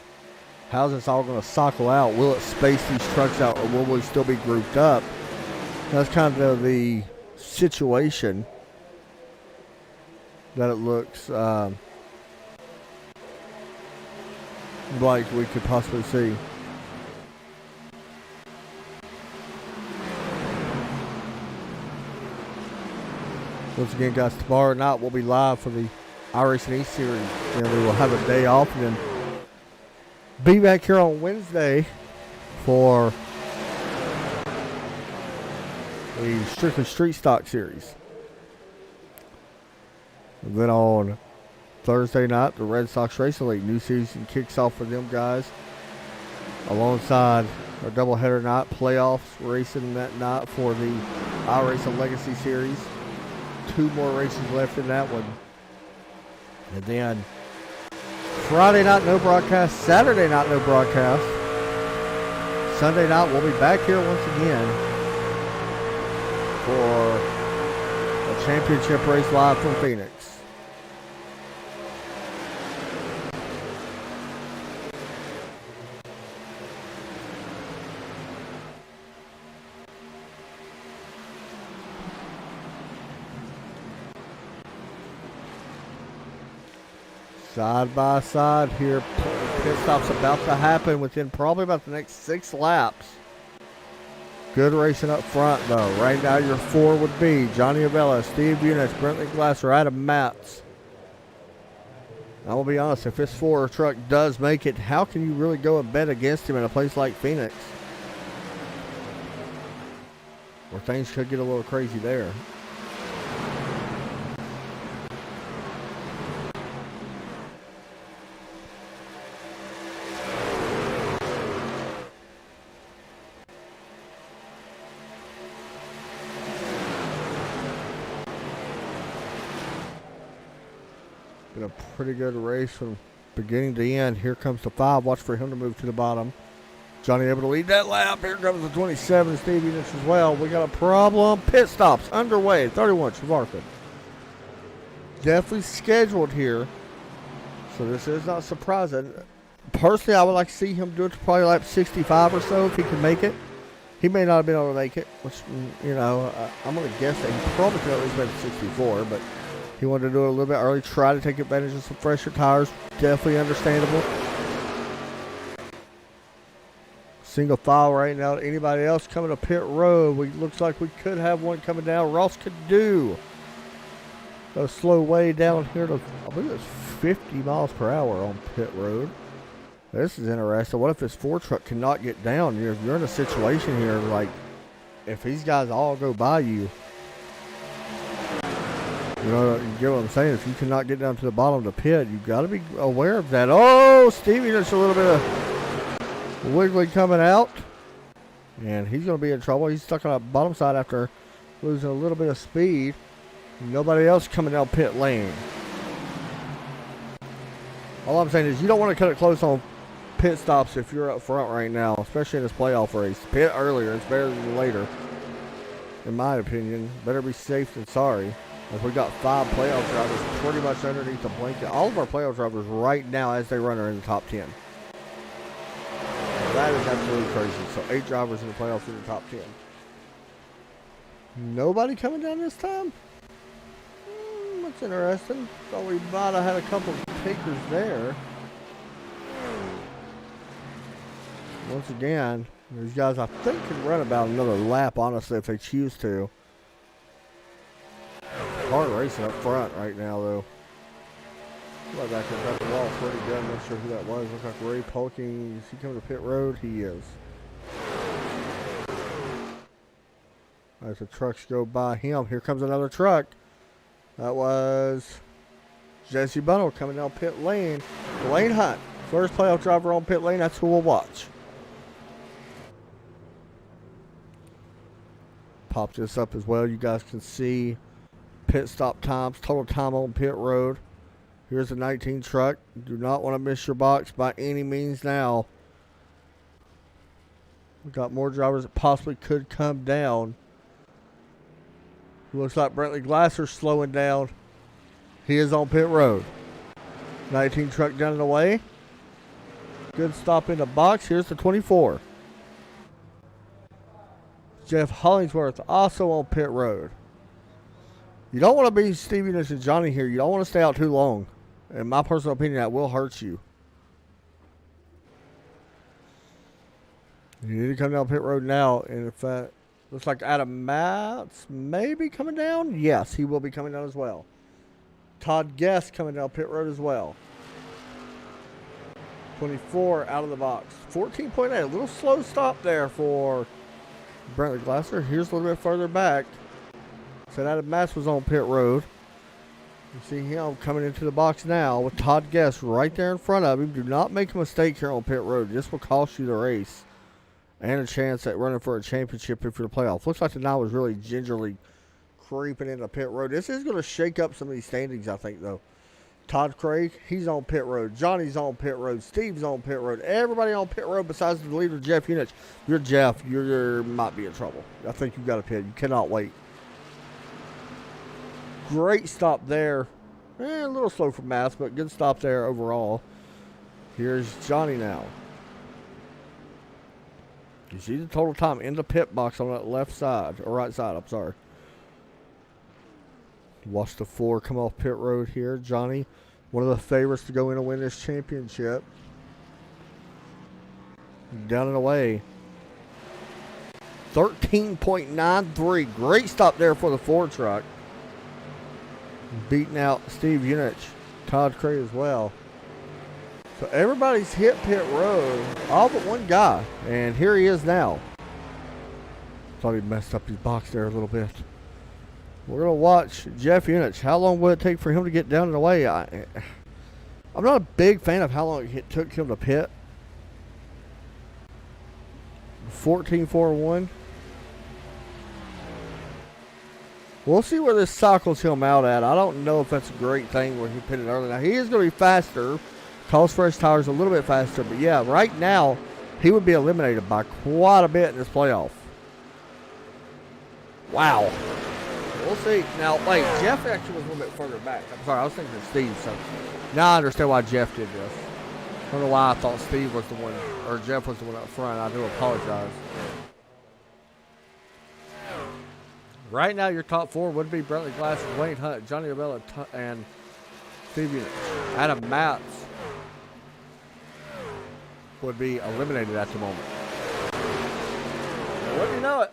How's this all going to cycle out? Will it space these trucks out, or will we still be grouped up? That's kind of the situation that it looks like we could possibly see. Once again, guys, tomorrow night we'll be live for the iRacing East Series. And we will have a day off and then be back here on Wednesday for a strictly street stock series. And then on Thursday night, the Red Sox Racing League new season kicks off for them guys. Alongside a doubleheader night, playoffs racing that night for the iRacing Legacy Series. 2 more races left in that one. And then Friday night, no broadcast. Saturday night, no broadcast. Sunday night, we'll be back here once again for a championship race live from Phoenix. Side by side here. Pit stop's about to happen within probably about the next 6 laps. Good racing up front, though. Right now, your 4 would be Johnny Avella, Steve Eunice, Brentley Glasser, Adam Matz. I will be honest, if this 4 truck does make it, how can you really go and bet against him in a place like Phoenix? Where things could get a little crazy there. Been a pretty good race from beginning to end. Here comes the 5. Watch for him to move to the bottom. Johnny able to lead that lap. Here comes the 27. Steve Eunice as well. We got a problem. Pit stops underway. 31. Shavarka. Definitely scheduled here. So this is not surprising. Personally, I would like to see him do it to probably lap 65 or so if he can make it. He may not have been able to make it, which, you know, I'm going to guess that he probably could at least make it 64, but he wanted to do it a little bit early, try to take advantage of some fresher tires. Definitely understandable. Single file right now. Anybody else coming to pit road? Looks like we could have one coming down. Ross could do a slow way down here to, I believe it's 50 miles per hour on pit road. This is interesting. What if this 4 truck cannot get down? You're in a situation here like if these guys all go by you. You know, you get what I'm saying? If you cannot get down to the bottom of the pit, you got to be aware of that. Oh, Stevie, there's a little bit of wiggly coming out. And he's going to be in trouble. He's stuck on the bottom side after losing a little bit of speed. Nobody else coming down pit lane. All I'm saying is you don't want to cut it close on pit stops if you're up front right now, especially in this playoff race. Pit earlier, it's better than later. In my opinion, better be safe than sorry. As we got 5 playoff drivers pretty much underneath the blanket. All of our playoff drivers right now as they run are in the top 10. That is absolutely crazy. So 8 drivers in the playoffs in the top 10. Nobody coming down this time? That's interesting. Thought we might have had a couple of takers there. Once again, these guys I think can run about another lap, honestly, if they choose to. Hard racing up front right now, though. Right back there, got the wall pretty good. I'm not sure who that was. Looks like Ray Polking. Is he coming to pit road? He is. As the trucks go by him, here comes another truck. That was Jesse Bunnell coming down pit lane. Duane Hunt, first playoff driver on pit lane. That's who we'll watch. Pop this up as well. You guys can see pit stop times, total time on pit road. Here's the 19 truck. Do not want to miss your box by any means now. We've got more drivers that possibly could come down. Looks like Brentley Glasser's slowing down. He is on pit road. 19 truck down and away. Good stop in the box. Here's the 24. Jeff Hollingsworth also on pit road. You don't want to be Stevie and Johnny here. You don't want to stay out too long. In my personal opinion, that will hurt you. You need to come down pit road now. And if that looks like Adam Matz may be coming down. Yes, he will be coming down as well. Todd Guess coming down pit road as well. 24 out of the box. 14.8. A little slow stop there for Brentley Glasser. Here's a little bit further back. So that Matz was on pit road. You see him coming into the box now with Todd Guess right there in front of him. Do not make a mistake here on pit road. This will cost you the race and a chance at running for a championship if you're the playoff. Looks like the night was really gingerly creeping into pit road. This is going to shake up some of these standings, I think, though. Todd Cray, he's on pit road. Johnny's on pit road. Steve's on pit road. Everybody on pit road besides the leader, Jeff Unich. You're Jeff. You might be in trouble. I think you've got to pit. You cannot wait. Great stop there. A little slow for Matz, but good stop there overall. Here's Johnny now. You see the total time in the pit box on that left side, or right side, I'm sorry. Watch the 4 come off pit road here. Johnny, one of the favorites to go in and win this championship. Down and away. 13.93. Great stop there for the Ford truck. Beating out Steve Unich. Todd Cray as well. So everybody's hit pit road. All but one guy. And here he is now. Thought he messed up his box there a little bit. We're going to watch Jeff Unich. How long will it take for him to get down and away? I'm not a big fan of how long it took him to pit. 14.41. We'll see where this cycles him out at. I don't know if that's a great thing where he pitted early. Now, he is going to be faster. Cost fresh tires a little bit faster. But, yeah, right now, he would be eliminated by quite a bit in this playoff. Wow. We'll see. Now, wait, Jeff actually was a little bit further back. I'm sorry, I was thinking of Steve. So now I understand why Jeff did this. I don't know why I thought Steve was the one, or Jeff was the one up front. I do apologize. Right now, your top 4 would be Brentley Glass, Duane Hunt, Johnny Abella, and Steve Unich. Adam Matz would be eliminated at the moment. Wouldn't you know it?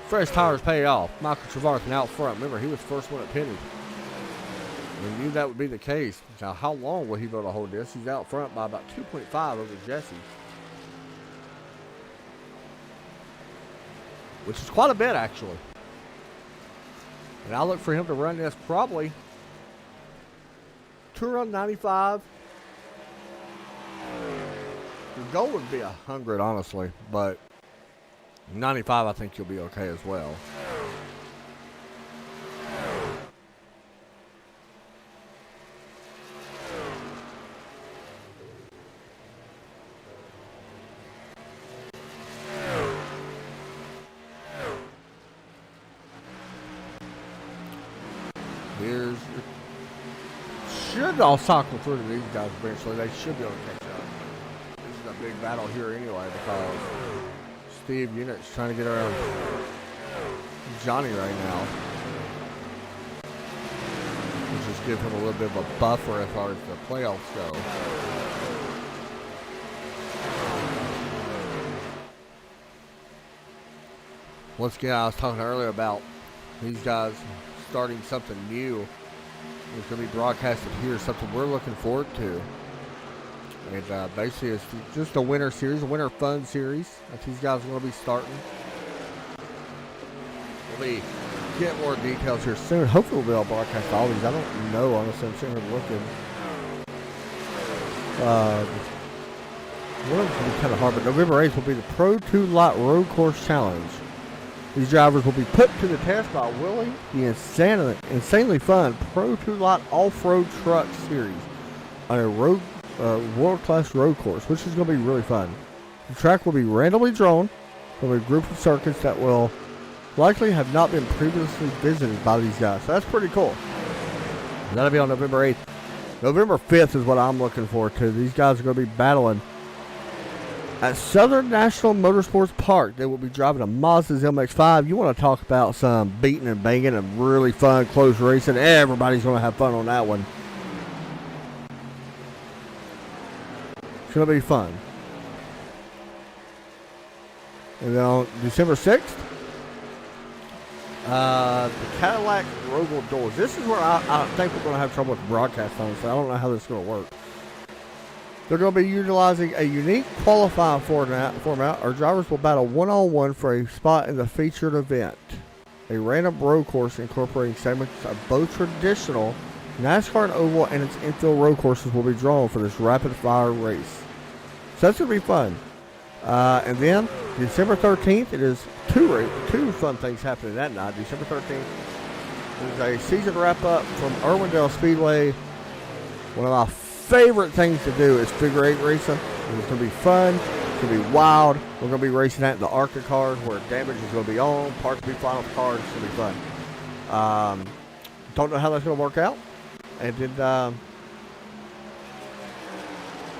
Fresh tires pay off. Michael Trevarthen out front. Remember, he was the first one at pitted. We knew that would be the case. Now, how long will he be able to hold this? He's out front by about 2.5 over Jesse. Which is quite a bit, actually. And I look for him to run this probably to around 95. The goal would be 100, honestly, but 95, I think you'll be okay as well. Should all cycle through to these guys eventually. They should be able to catch up. This is a big battle here anyway because Steve Unich trying to get around Johnny right now. We'll just give him a little bit of a buffer as far as the playoffs go. Once again, I was talking earlier about these guys starting something new. It's going to be broadcasted here, something we're looking forward to. And basically, it's just a winter series, a winter fun series that these guys are going to be starting. We'll be getting more details here soon. Hopefully, we'll be able to broadcast all these. I don't know, honestly. I'm sitting here looking. One of them will be kind of hard, but November 8th will be the Pro 2 Lot Road Course Challenge. These drivers will be put to the test by Willie, the insanely fun Pro 2 Lot Off-Road Truck Series on a world-class road course, which is going to be really fun. The track will be randomly drawn from a group of circuits that will likely have not been previously visited by these guys. So that's pretty cool. That'll be on November 8th. November 5th is what I'm looking forward to. These guys are going to be battling at Southern National Motorsports Park. They will be driving a Mazda's MX-5. You want to talk about some beating and banging and really fun, close racing. Everybody's going to have fun on that one. It's going to be fun. And then on December 6th, the Cadillac Roval Doors. This is where I think we're going to have trouble with the broadcast on, so I don't know how this is going to work. They're going to be utilizing a unique qualifying format. Our drivers will battle one-on-one for a spot in the featured event. A random road course incorporating segments of both traditional NASCAR and Oval and its infield road courses will be drawn for this rapid-fire race. So that's going to be fun. And then, December 13th, it is two fun things happening that night. December 13th is a season wrap-up from Irwindale Speedway. One of my favorite things to do is figure eight racing. It's going to be fun. It's going to be wild. We're going to be racing that in the ARCA cars where damage is going to be on. Parts will be flying off the cars. It's going to be fun. Don't know how that's going to work out. And then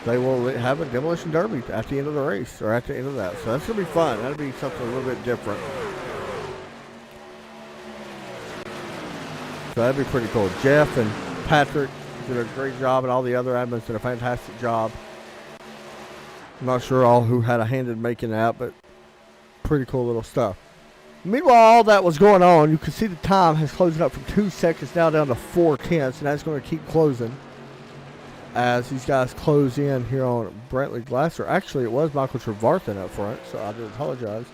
they will have a demolition derby at the end of the race, or at the end of that. So that's going to be fun. That'll be something a little bit different. So that'd be pretty cool. Jeff and Patrick did a great job, and all the other admins did a fantastic job. I'm not sure all who had a hand in making that, but pretty cool little stuff. Meanwhile, all that was going on, you can see the time has closed up from 2 seconds now down to 4/10, and that's going to keep closing as these guys close in here on Brantley Glasser. Actually, it was Michael Trevarthen up front, so I do apologize.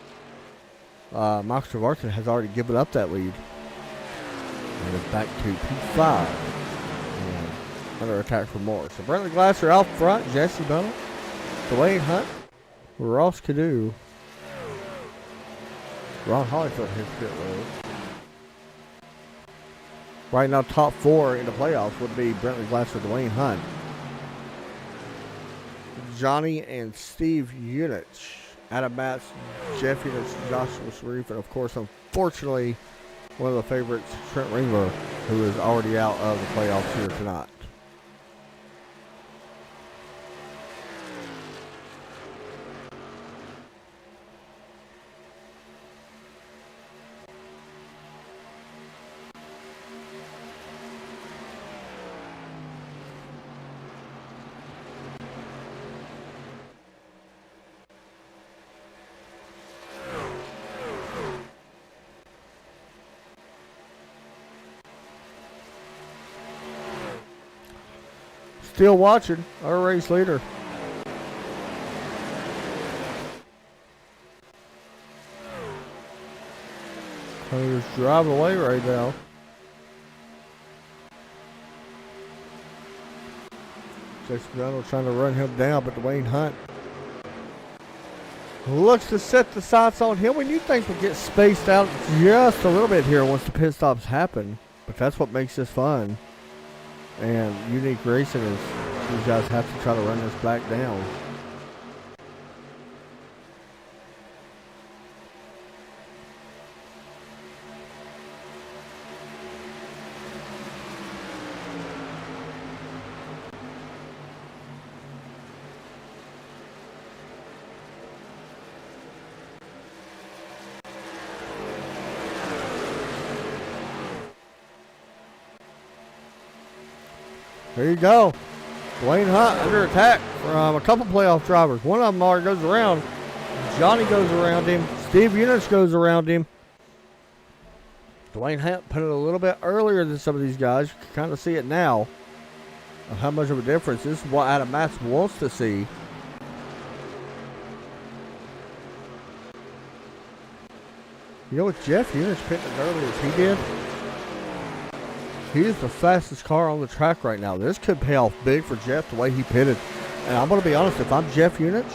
Michael Trevarthen has already given up that lead. And it's back to P5. And under attack for more. So Brantley Glasser out front, Jesse Bunnell, Duane Hunt, Ross Cadu, Ron Hollyfield hits pit road. Right now, top four in the playoffs would be Brantley Glasser, Duane Hunt, Johnny and Steve Unich, Adam Matz, Jeff Unich, Joshua Sharif, and of course, unfortunately, one of the favorites, Trent Ringler, who is already out of the playoffs here tonight. Still watching our race leader. He's driving away right now. Jesse Bunnell trying to run him down, but Duane Hunt looks to set the sights on him. When you think we'll get spaced out just a little bit here once the pit stops happen, but that's what makes this fun. And unique racing is these guys have to try to run this back down. There you go. Duane Hunt under attack from a couple playoff drivers. One of them already goes around. Johnny goes around him. Steve Unich goes around him. Duane Hunt put it a little bit earlier than some of these guys. You can kind of see it now of how much of a difference. This is what Adam Matz wants to see. You know what Jeff Unich pitted as early as he did? He is the fastest car on the track right now. This could pay off big for Jeff the way he pitted. And I'm going to be honest, if I'm Jeff Unich,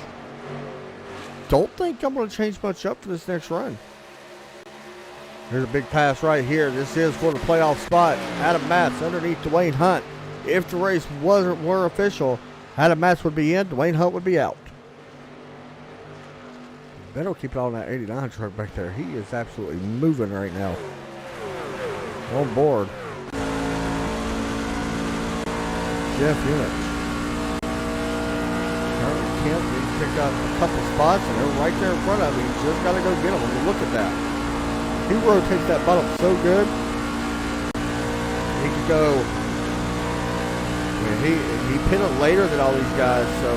don't think I'm going to change much up for this next run. Here's a big pass right here. This is for the playoff spot. Adam Matz underneath Duane Hunt. If the race were official, Adam Matz would be in, Duane Hunt would be out. Better keep it on that 89 truck back there. He is absolutely moving right now. On board. Jeff Unich. Currently Kemp needs to pick up a couple spots, and they're right there in front of him. He's just got to go get them. Look at that. He rotates that bottom so good. He could go. I mean, he pitted later than all these guys, so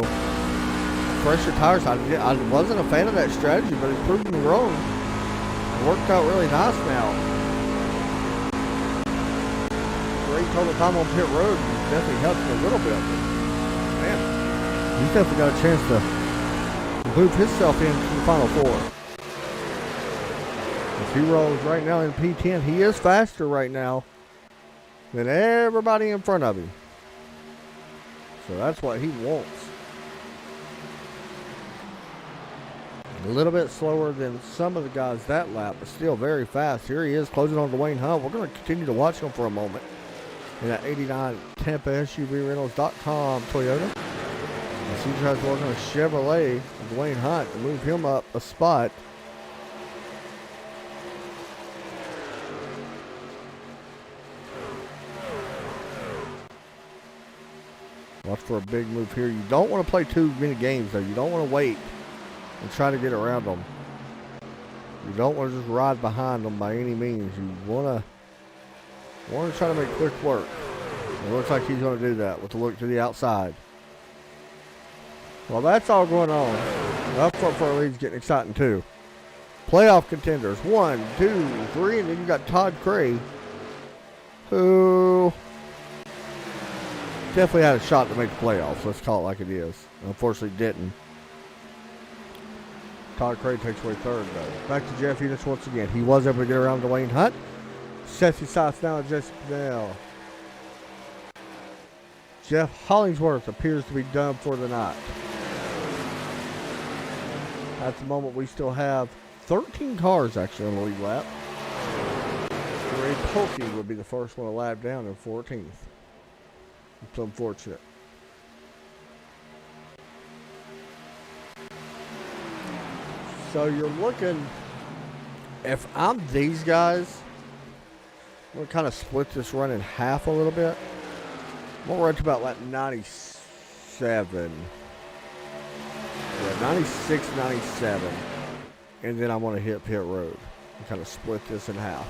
fresher tires. I wasn't a fan of that strategy, but it's proven me wrong. It worked out really nice now. Great total time on pit road definitely helped a little bit. Man, He's definitely got a chance to move himself into the Final Four. If he rolls right now in P10, he is faster right now than everybody in front of him. So that's what he wants. A little bit slower than some of the guys that lap, but still very fast. Here he is closing on Duane Hunt. We're going to continue to watch him for a moment. In that 89 Tampa SUVRentals.com Toyota. As he tries to work on a Chevrolet of Duane Hunt and move him up a spot. Watch for a big move here. You don't want to play too many games, though. You don't want to wait and try to get around them. You don't want to just ride behind them by any means. You want to try to make quick work. It looks like he's going to do that with the look to the outside. Well, that's all going on. Up front for our lead's getting exciting, too. Playoff contenders. 1, 2, 3, and then you got Todd Cray, who definitely had a shot to make the playoffs. Let's call it like it is. Unfortunately, didn't. Todd Cray takes away third, though. Back to Jeff Units once again. He was able to get around Duane Hunt. Safety sides now at Jesse Bunnell. Jeff Hollingsworth appears to be done for the night. At the moment, we still have 13 cars actually on the lead lap. Ray Polkey would be the first one to lap down in 14th. It's unfortunate. So you're looking, if I'm these guys, I'm going to kind of split this run in half a little bit. I'm going to run to about like 97. Yeah, 96, 97. And then I'm going to hit pit road and kind of split this in half.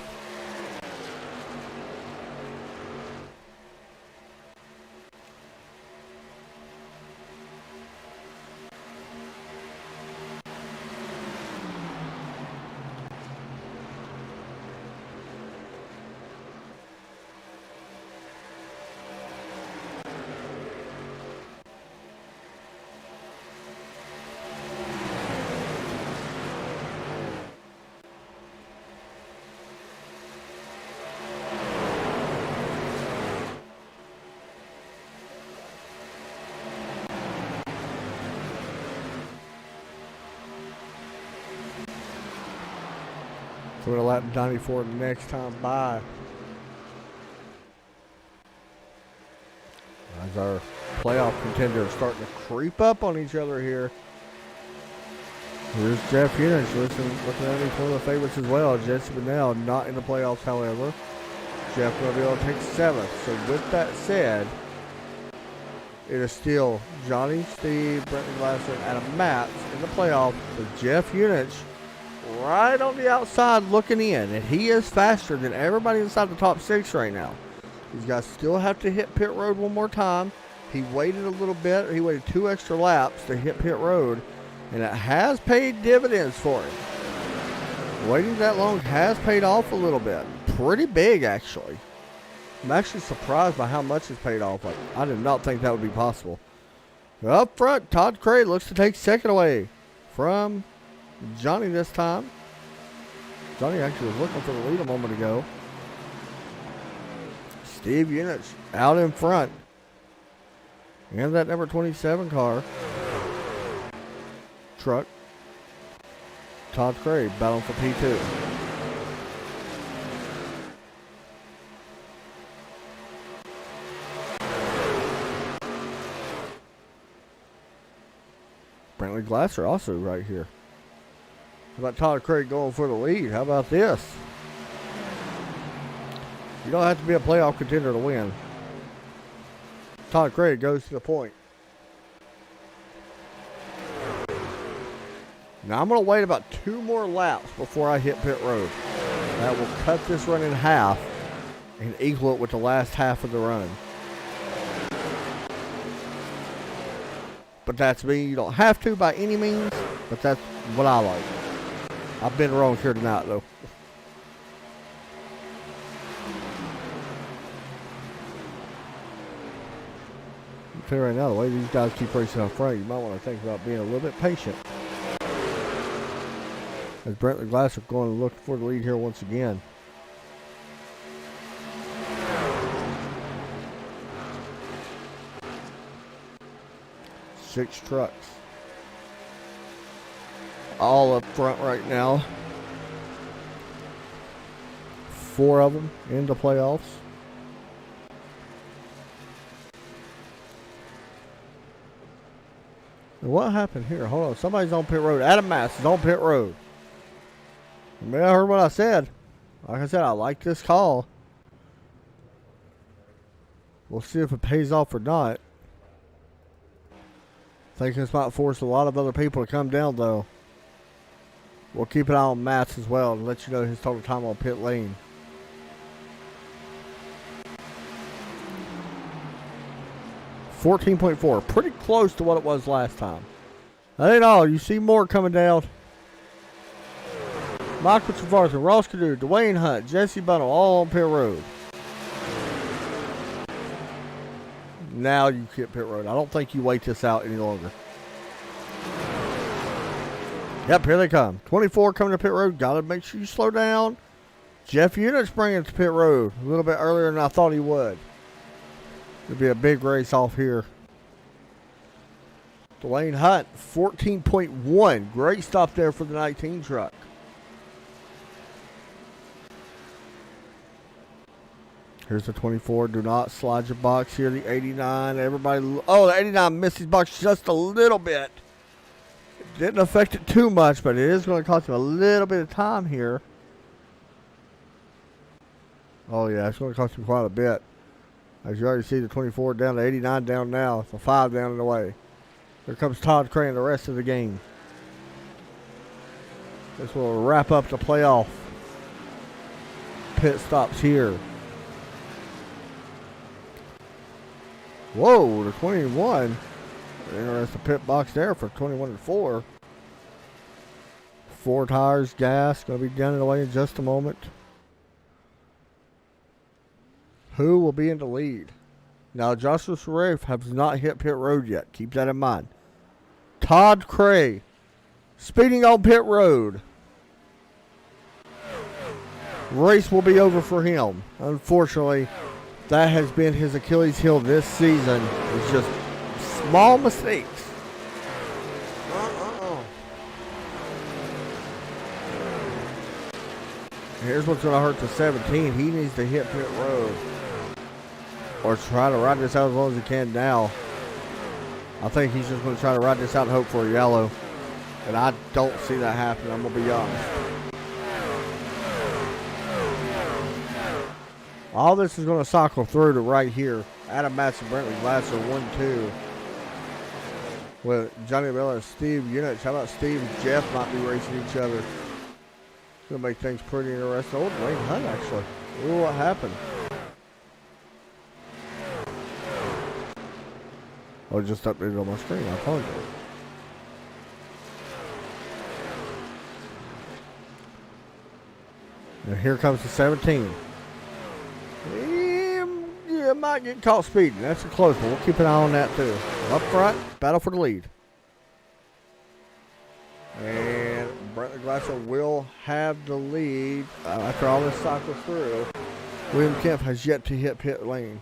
So we're going to lap 94 next time by. As our playoff contenders starting to creep up on each other here. Here's Jeff Units looking underneath one of the favorites as well. Jesse Bunnell not in the playoffs, however. Jeff will be able to take 7th. So with that said, it is still Johnny, Steve, Brenton Glasser, and Adam Matz in the playoffs. With Jeff Units right on the outside looking in. And he is faster than everybody inside the top 6 right now. These guys still have to hit pit road one more time. He waited a little bit. He waited 2 extra laps to hit pit road. And it has paid dividends for him. Waiting that long has paid off a little bit. Pretty big, actually. I'm actually surprised by how much it's paid off. Like, I did not think that would be possible. Up front, Todd Cray looks to take 2nd away from Johnny this time. Johnny actually was looking for the lead a moment ago. Steve Units out in front. And that number 27 car. Truck. Todd Cray battling for P2. Brentley Glasser also right here. How about Todd Cray going for the lead? How about this? You don't have to be a playoff contender to win. Todd Cray goes to the point. Now I'm going to wait about 2 more laps before I hit pit road. That will cut this run in half and equal it with the last half of the run. But that's me. You don't have to by any means, but that's what I like. I've been wrong here tonight, though. tell you right now, the way these guys keep racing up front, you might want to think about being a little bit patient. As Brentley Glasser going to look for the lead here once again. Six trucks. All up front right now. 4 of them in the playoffs. And what happened here? Hold on. Somebody's on pit road. Adam Matz is on pit road. I mean, I heard what I said. Like I said, I like this call. We'll see if it pays off or not. I think this might force a lot of other people to come down, though. We'll keep an eye on Matz as well and let you know his total time on pit lane. .4, pretty close to what it was last time. That ain't all. You see more coming down. Michael Travarza, Ross Cadou, Duane Hunt, Jesse Bunnell, all on pit road. Now you hit pit road. I don't think you wait this out any longer. Yep, here they come. 24 coming to pit road. Got to make sure you slow down. Jeff Unit's bringing it to pit road a little bit earlier than I thought he would. It'll be a big race off here. Duane Hunt, 14.1. Great stop there for the 19 truck. Here's the 24. Do not slide your box here. The 89. Everybody. Oh, the 89 missed his box just a little bit. It didn't affect it too much, but it is going to cost him a little bit of time here. Oh, yeah. It's going to cost him quite a bit. As you already see, the 24 down to 89 down now. It's a 5 down and away. Here comes Todd Cray in the rest of the game. This will wrap up the playoff pit stops here. Whoa, the 21. Interesting pit box there for 21 and 4. 4 tires, gas. Going to be down and away in just a moment. Who will be in the lead? Now, Joshua Sharif has not hit pit road yet. Keep that in mind. Todd Cray, speeding on pit road. Race will be over for him. Unfortunately, that has been his Achilles heel this season. It's just small mistakes. Here's what's going to hurt the 17. He needs to hit pit road. Or try to ride this out as long as he can now. I think he's just going to try to ride this out and hope for a yellow. And I don't see that happening, I'm going to be honest. All this is going to cycle through to right here. Adam Matz and Brentley Glasser 1-2. With Johnny Miller and Steve Units. How about Steve and Jeff might be racing each other? It's going to make things pretty interesting. Oh, Duane Hunt actually. Ooh, what happened? Oh, it just updated on my screen. I apologize. And here comes the 17. Yeah, might get caught speeding. That's a close one. We'll keep an eye on that too. Up front, battle for the lead. And Brentley Glasser will have the lead after all this cycles through. William Kemp has yet to hit pit lane.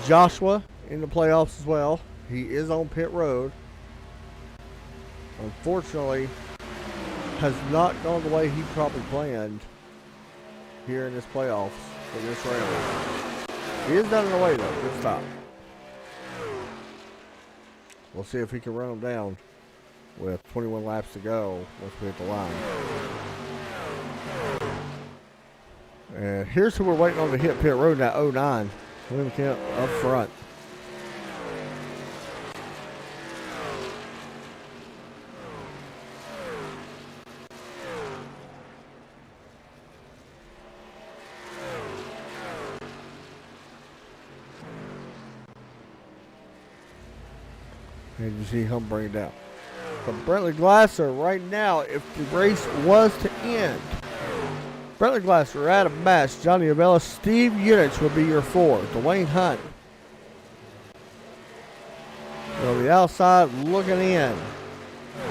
Joshua in the playoffs as well. He is on pit road. Unfortunately, has not gone the way he probably planned here in this playoffs for this round. He is done in the way though. Good stop. We'll see if he can run them down with 21 laps to go once we hit the line. And here's who we're waiting on to hit pit road at 09. William Kemp up front. And you see him bring it down. But Brentley Glasser right now, if the race was to end, Brentley Glasser, Adam Matz, Johnny Avella, Steve Unich will be your 4. Duane Hunt. On the outside, looking in.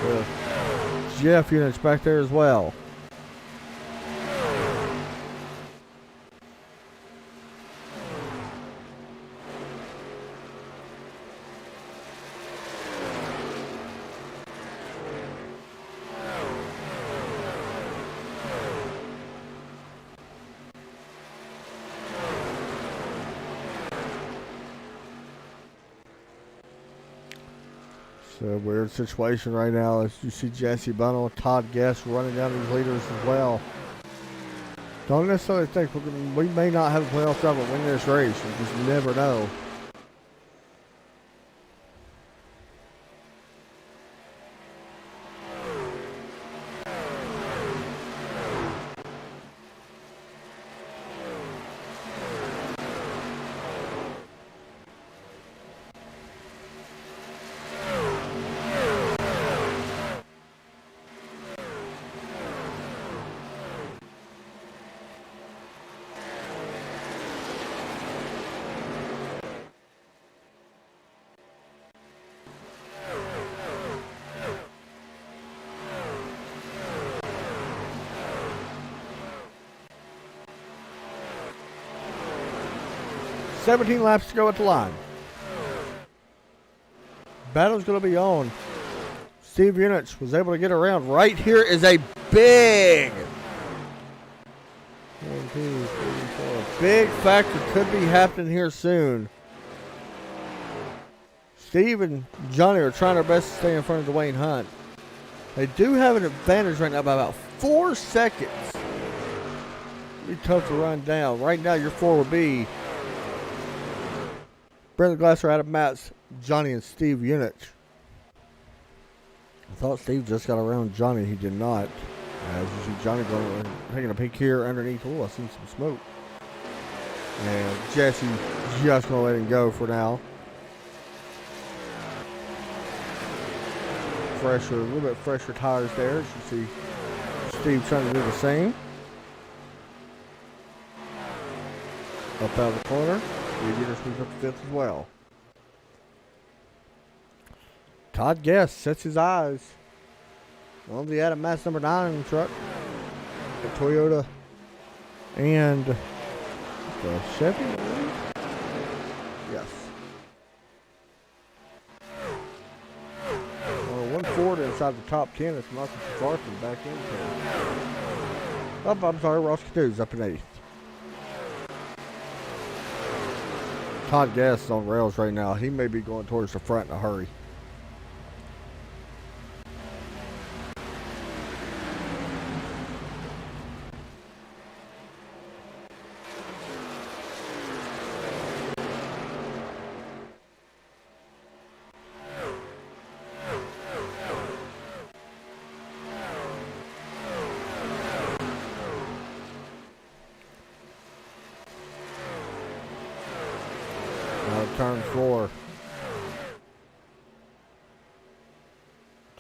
With Jeff Unich back there as well. It's a weird situation right now as you see Jesse Bunnell and Todd Guess running down these leaders as well. Don't necessarily think we may not have a playoff driver win this race. You just never know. $17 laps to go at the line. Battle's going to be on. Steve Unich was able to get around. Right here is a big 1, 2, 3, 4. Big factor could be happening here soon. Steve and Johnny are trying their best to stay in front of Duane Hunt. They do have an advantage right now by about 4 seconds. It'll be tough to run down. Right now, your 4 would be Brentley Glasser, Adam Matz, Johnny, and Steve Unich. I thought Steve just got around Johnny. He did not. As you see Johnny going, taking a peek here underneath. Oh, I see some smoke. And Jesse just going to let him go for now. Fresher, a little bit fresher tires there. As you see Steve trying to do the same. Up out of the corner. Steve Unich moves up to 5th as well. Todd Guess sets his eyes on the Adam Matz number 9 truck. The Toyota and the Chevy. Yes. Well, 1 Ford inside the top 10. It's Marcus Carson back in. Oh, I'm sorry. Ross Cadoo's up in 8th. Todd Guess is on rails right now. He may be going towards the front in a hurry. Turn 4.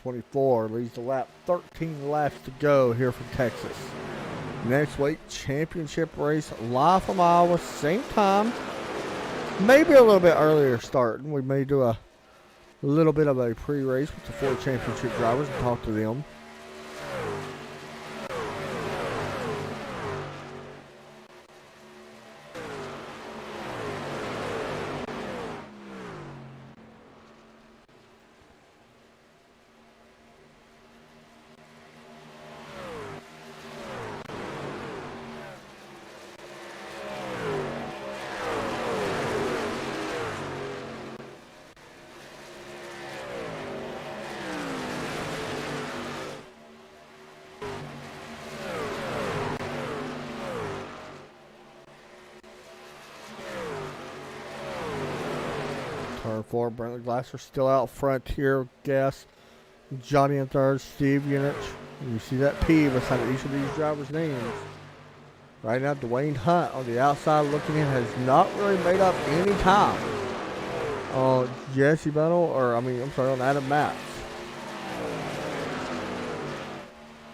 24 leads the lap. 13 laps to go here from Texas. Next week, championship race live from Iowa. Same time. Maybe a little bit earlier starting. We may do a little bit of a pre-race with the 4 championship drivers and talk to them. Turn 4, Brentley Glasser still out front here. Guess Johnny in 3rd, Steve Unich. You see that P beside each of these drivers' names. Right now, Duane Hunt on the outside looking in has not really made up any time on Jesse Bunnell, on Adam Matz.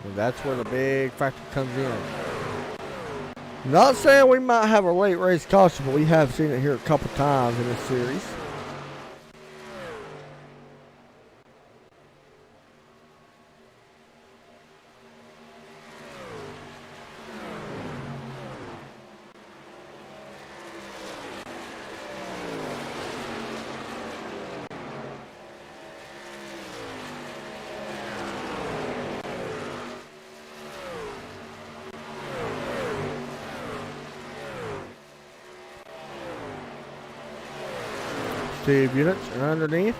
And that's where the big factor comes in. Not saying we might have a late race caution, but we have seen it here a couple times in this series. Steve units are underneath.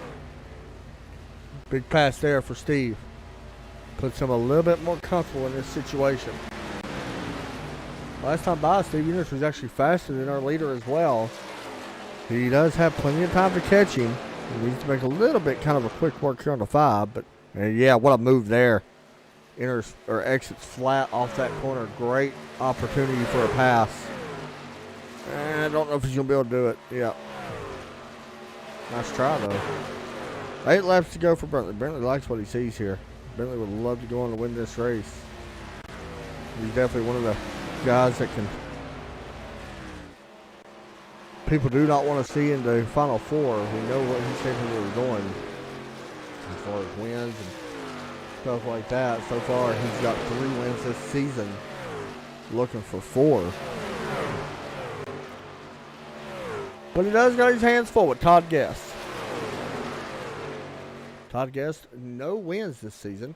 Big pass there for Steve. Puts him a little bit more comfortable in this situation. Last time by, Steve units was actually faster than our leader as well. He does have plenty of time to catch him. He needs to make a little bit kind of a quick work here on the 5, but yeah, what a move there. Enters or exits flat off that corner. Great opportunity for a pass. I don't know if he's going to be able to do it. Yeah. Nice try, though. 8 laps to go for Bentley. Bentley likes what he sees here. Bentley would love to go on to win this race. He's definitely one of the guys that can... people do not want to see in the Final Four. We know what he's capable of doing as far as wins and stuff like that. So far, he's got 3 wins this season. Looking for 4. But he does got his hands full with Todd Guess. Todd Guess, no wins this season.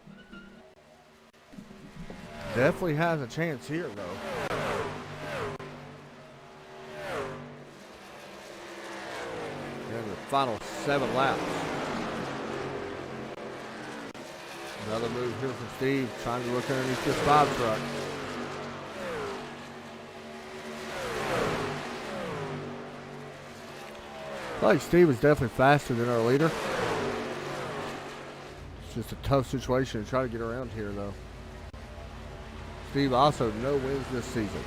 Definitely has a chance here, though. And the final 7 laps. Another move here from Steve, trying to look underneath this 5 truck. I feel like Steve is definitely faster than our leader. It's just a tough situation to try to get around here, though. Steve also no wins this season.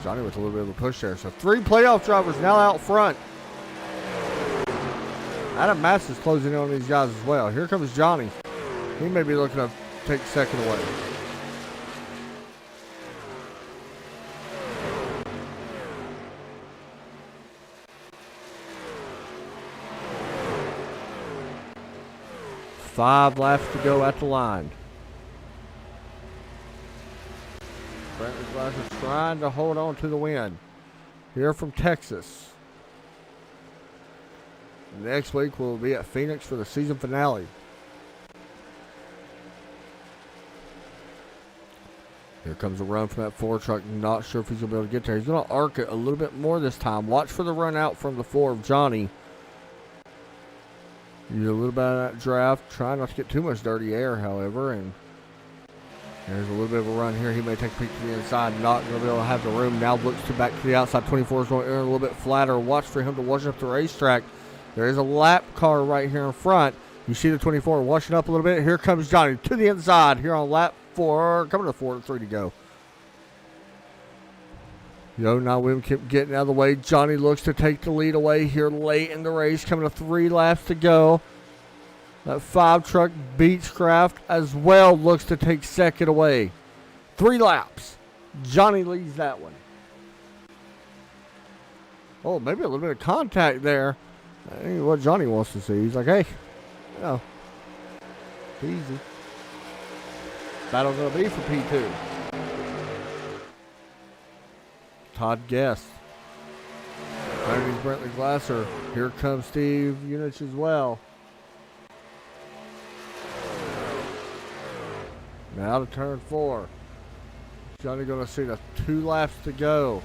Johnny with a little bit of a push there. So 3 playoff drivers now out front. Matz is closing in on these guys as well. Here comes Johnny. He may be looking to take second away. Five laps to go at the line. Bentley Glasser trying to hold on to the win. Here from Texas. Next week we'll be at Phoenix for the season finale. Here comes a run from that 4 truck. Not sure if he's going to be able to get there. He's going to arc it a little bit more this time. Watch for the run out from the 4 of Johnny. Use a little bit of that draft. Try not to get too much dirty air, however. And there's a little bit of a run here. He may take a peek to the inside. Not going to be able to have the room. Now looks to back to the outside. 24 is going to enter a little bit flatter. Watch for him to wash up the racetrack. There is a lap car right here in front. You see the 24 washing up a little bit. Here comes Johnny to the inside here on lap 4. Coming to 4, 3 to go. Now William kept getting out of the way. Johnny looks to take the lead away here late in the race. Coming to 3 laps to go. That 5 truck Beechcraft as well looks to take second away. 3 laps. Johnny leads that one. Oh, maybe a little bit of contact there. I think what Johnny wants to see. He's like, hey, easy. Battle's going to be for P2. Todd Guess. Underneath Bentley Glasser. Here comes Steve Unich as well. Now to turn 4. Johnny going to see the 2 laps to go.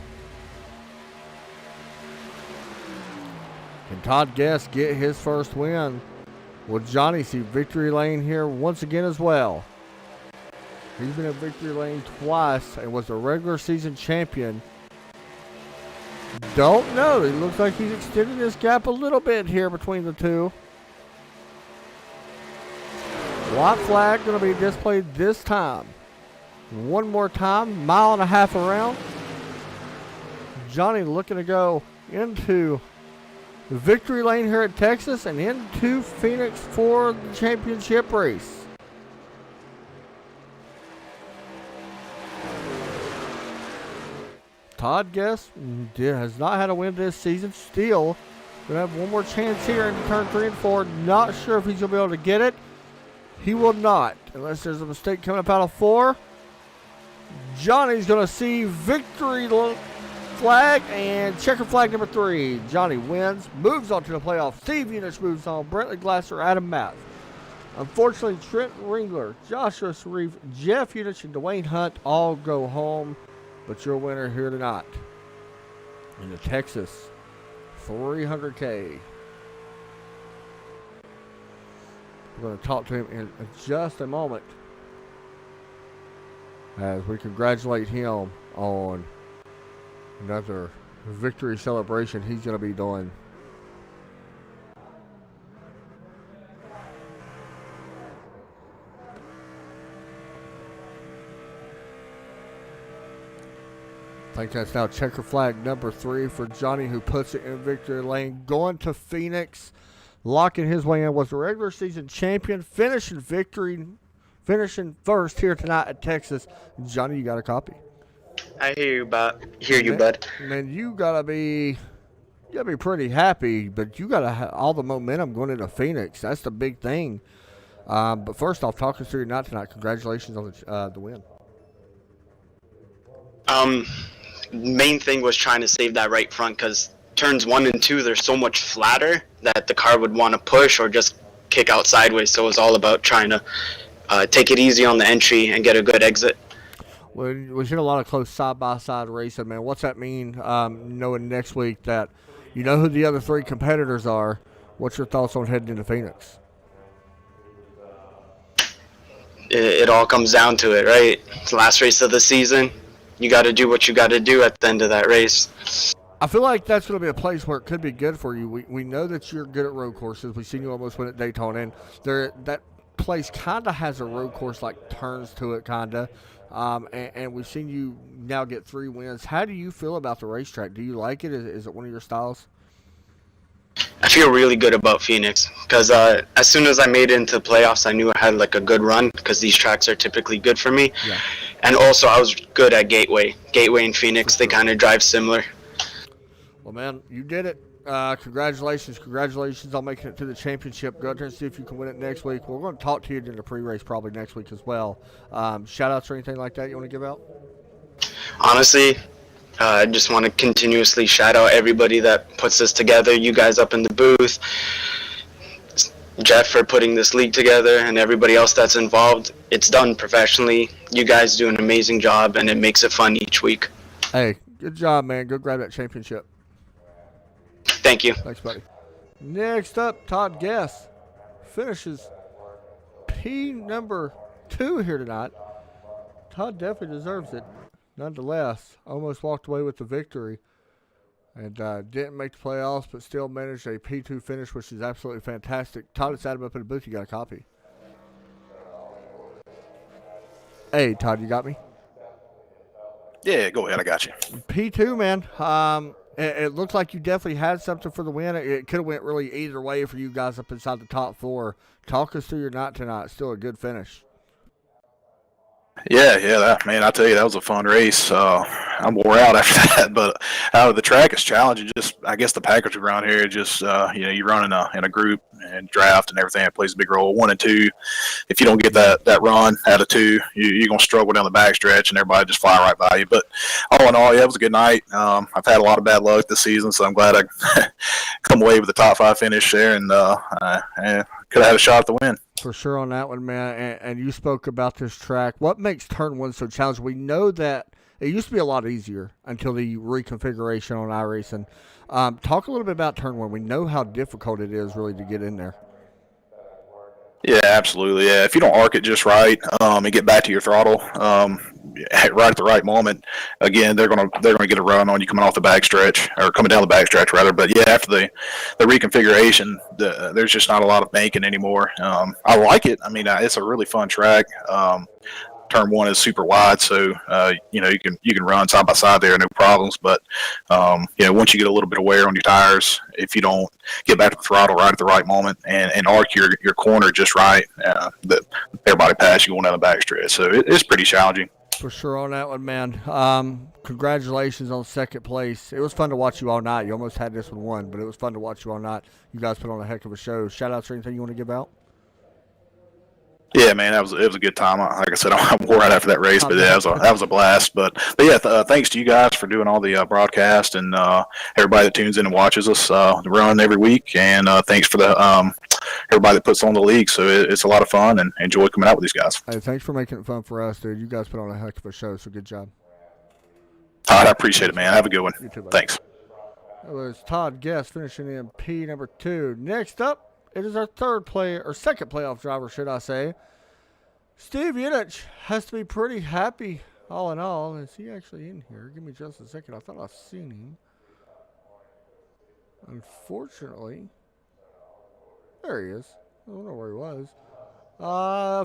Can Todd Guess get his first win? Will Johnny see victory lane here once again as well? He's been in victory lane twice and was a regular season champion. Don't know. It looks like he's extending this gap a little bit here between the 2. White flag going to be displayed this time. One more time. 1.5 miles around. Johnny looking to go into the victory lane here at Texas and into Phoenix for the championship race. Todd Guess has not had a win this season. Still going to have one more chance here in turn 3 and 4. Not sure if he's going to be able to get it. He will not, unless there's a mistake coming up out of 4. Johnny's going to see victory flag and checker flag number 3. Johnny wins, moves on to the playoffs. Steve Eunice moves on. Brentley Glasser, Adam Matz. Unfortunately, Trent Ringler, Joshua Sharif, Jeff Eunice, and Duane Hunt all go home. But your winner here tonight in the Texas 300K. We're going to talk to him in just a moment as we congratulate him on another victory celebration he's going to be doing. I think that's now checker flag number 3 for Johnny, who puts it in victory lane. Going to Phoenix, locking his way in, was the regular season champion, finishing first here tonight at Texas. Johnny, you got a copy? I hear you, bud. Man, you gotta be pretty happy, but you gotta have all the momentum going into Phoenix. That's the big thing. But first off, talk us through your night tonight. Congratulations on the win. Main thing was trying to save that right front, because turns 1 and 2, they're so much flatter that the car would want to push or just kick out sideways. So it was all about trying to take it easy on the entry and get a good exit. Well, we've seen a lot of close side-by-side racing, man. What's that mean, knowing next week that you know who the other 3 competitors are? What's your thoughts on heading into Phoenix? It all comes down to it, right? It's the last race of the season. You got to do what you got to do at the end of that race. I feel like that's going to be a place where it could be good for you. We know that you're good at road courses. We've seen you almost win at Daytona, and that place kind of has a road course like turns to it, kind of. And we've seen you now get 3 wins. How do you feel about the racetrack? Do you like it? Is it one of your styles? I feel really good about Phoenix, because as soon as I made it into the playoffs, I knew I had like a good run, because these tracks are typically good for me. Yeah. And also, I was good at Gateway and Phoenix. They kind of drive similar. Well, man, you did it. Congratulations on making it to the championship. Go out there and see if you can win it next week. We're going to talk to you in the pre-race probably next week as well. Shout-outs or anything like that you want to give out? Honestly, I just want to continuously shout out everybody that puts this together. You guys up in the booth, Jeff for putting this league together, and everybody else that's involved. It's done professionally. You guys do an amazing job, and it makes it fun each week. Hey, good job, man. Go grab that championship. Thank you. Thanks, buddy. Next up, Todd Guess finishes P number 2 here tonight. Todd definitely deserves it. Nonetheless, almost walked away with the victory and didn't make the playoffs, but still managed a P2 finish, which is absolutely fantastic. Todd, it's Adam up in the booth. You got a copy? Hey, Todd, you got me? Yeah, go ahead. I got you. P2, man. It looked like you definitely had something for the win. It could have went really either way for you guys up inside the top 4. Talk us through your night tonight. Still a good finish. Yeah. I tell you, that was a fun race. I'm wore out after that, but the track is challenging. Just, I guess the package around here, just you run in a group and draft and everything. It plays a big role. 1 and 2, if you don't get that run out of 2, you're gonna struggle down the backstretch, and everybody just fly right by you. But all in all, yeah, it was a good night. I've had a lot of bad luck this season, so I'm glad I come away with the top 5 finish there, and could have had a shot at the win. For sure on that one, man. And you spoke about this track. What makes turn 1 so challenging? We know that it used to be a lot easier until the reconfiguration on iRacing. Talk a little bit about turn 1. We know how difficult it is really to get in there. Yeah, absolutely. Yeah, if you don't arc it just right and get back to your throttle right at the right moment, again, they're gonna get a run on you coming off the backstretch, or coming down the backstretch rather. But yeah, after the reconfiguration, there's just not a lot of banking anymore. I like it. I mean, it's a really fun track. Turn 1 is super wide, so you can run side by side there, no problems. But once you get a little bit of wear on your tires, if you don't get back to the throttle right at the right moment and arc your corner just right, everybody pass you going down the backstretch. So it's pretty challenging. For sure on that one, man. Congratulations on second place. It was fun to watch you all night. You almost had this one won, but it was fun to watch you all night. You guys put on a heck of a show. Shout outs or anything you want to give out? Yeah, man, it was a good time. Like I said, I wore out after that race, but yeah, that was a blast. But yeah, thanks to you guys for doing all the broadcast and everybody that tunes in and watches us run every week. And thanks for the everybody that puts on the league. So it's a lot of fun and enjoy coming out with these guys. Hey, thanks for making it fun for us, dude. You guys put on a heck of a show, so good job. All right, I appreciate it, man. Have a good one. You too, buddy. Thanks. That was Todd Guess finishing in P number 2. Next up, it is our second playoff driver, should I say. Steve Unich has to be pretty happy, all in all. Is he actually in here? Give me just a second. I thought I'd seen him. Unfortunately, there he is. I don't know where he was.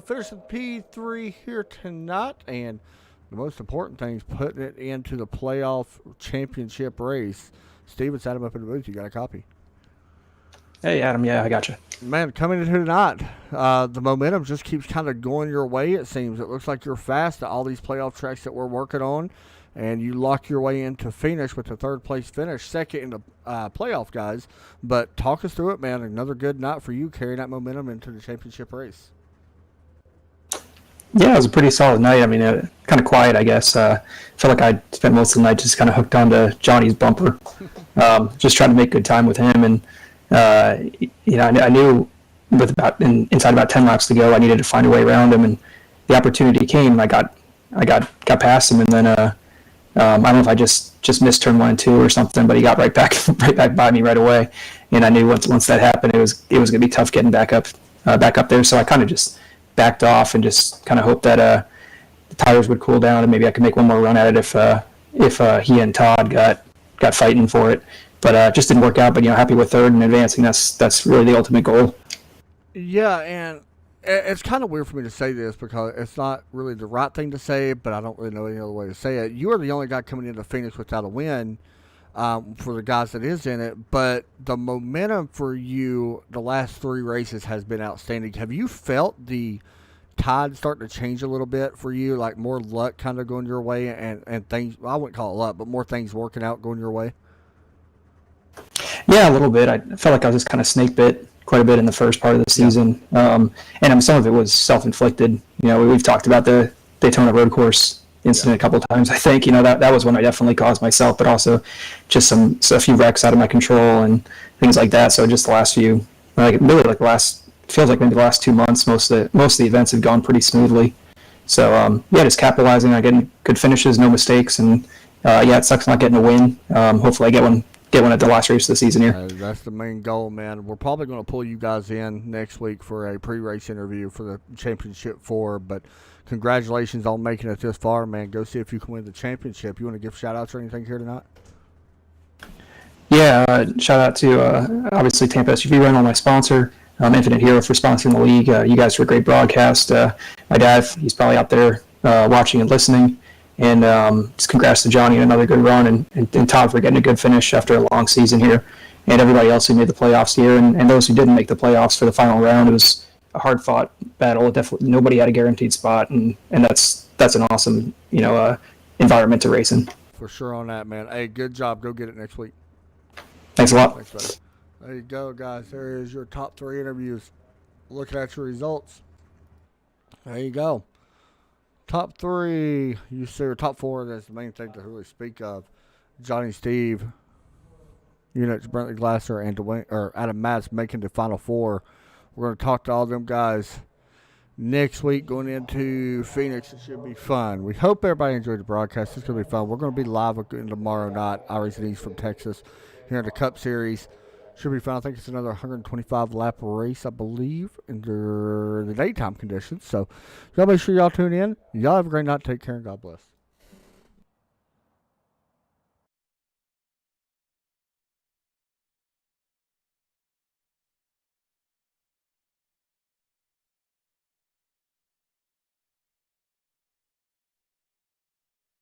Finishing P3 here tonight, and the most important thing is putting it into the playoff championship race. Steve, it's Adam up in the booth. You got a copy? Hey, Adam. Yeah, I got you. Man, coming into tonight, the momentum just keeps kind of going your way, it seems. It looks like you're fast at all these playoff tracks that we're working on, and you lock your way into Phoenix with the third-place finish, second in the playoff, guys. But talk us through it, man. Another good night for you carrying that momentum into the championship race. Yeah, it was a pretty solid night. I mean, kind of quiet, I guess. I felt like I spent most of the night just kind of hooked onto Johnny's bumper, just trying to make good time with him. And I knew with inside about 10 laps to go, I needed to find a way around him, and the opportunity came. I got past him, and then I don't know if I just missed turn 1 and 2 or something, but he got right back by me right away, and I knew once that happened, it was going to be tough getting back up there. So I kind of just backed off and just kind of hoped that the tires would cool down and maybe I could make one more run at it if he and Todd got fighting for it. But just didn't work out. But happy with third and advancing. That's really the ultimate goal. Yeah, and it's kind of weird for me to say this because it's not really the right thing to say, but I don't really know any other way to say it. You are the only guy coming into Phoenix without a win for the guys that is in it, but the momentum for you the last 3 races has been outstanding. Have you felt the tide starting to change a little bit for you, like more luck kind of going your way and things, I wouldn't call it luck, but more things working out going your way? Yeah, a little bit. I felt like I was just kind of snake bit quite a bit in the first part of the season. And some of it was self-inflicted. We've talked about the Daytona road course incident a couple of times. I think, that was one I definitely caused myself, but also just a few wrecks out of my control and things like that. So just the last few, feels like maybe the last 2 months, most of the events have gone pretty smoothly. So, just capitalizing on getting good finishes, no mistakes. And, it sucks not getting a win. Hopefully I get one at the last race of the season here. That's the main goal, man. We're probably going to pull you guys in next week for a pre-race interview for the Championship 4, but congratulations on making it this far, man. Go see if you can win the championship. You want to give shout-outs or anything here tonight? Yeah, shout out to, obviously, Tampa SUV Rental, my sponsor, Infinite Hero for sponsoring the league. You guys do a great broadcast. My dad, he's probably out there watching and listening. And just congrats to Johnny on another good run, and Todd for getting a good finish after a long season here, and everybody else who made the playoffs here, and those who didn't make the playoffs for the final round. It was a hard-fought battle. Definitely, nobody had a guaranteed spot, and that's an awesome environment to race in. For sure on that, man. Hey, good job. Go get it next week. Thanks a lot. Thanks, buddy. There you go, guys. There is your top 3 interviews. Looking at your results. There you go. Top 3, you see, or top 4, that's the main thing to really speak of. Johnny Steve, Unich, Brentley Glasser, and Adam Matz making the Final 4. We're going to talk to all them guys next week going into Phoenix. It should be fun. We hope everybody enjoyed the broadcast. It's going to be fun. We're going to be live again tomorrow night. Irish and East from Texas here in the Cup Series. Should be fun. I think it's another 125 lap race, I believe, under the daytime conditions. So y'all make sure y'all tune in. Y'all have a great night. Take care and God bless.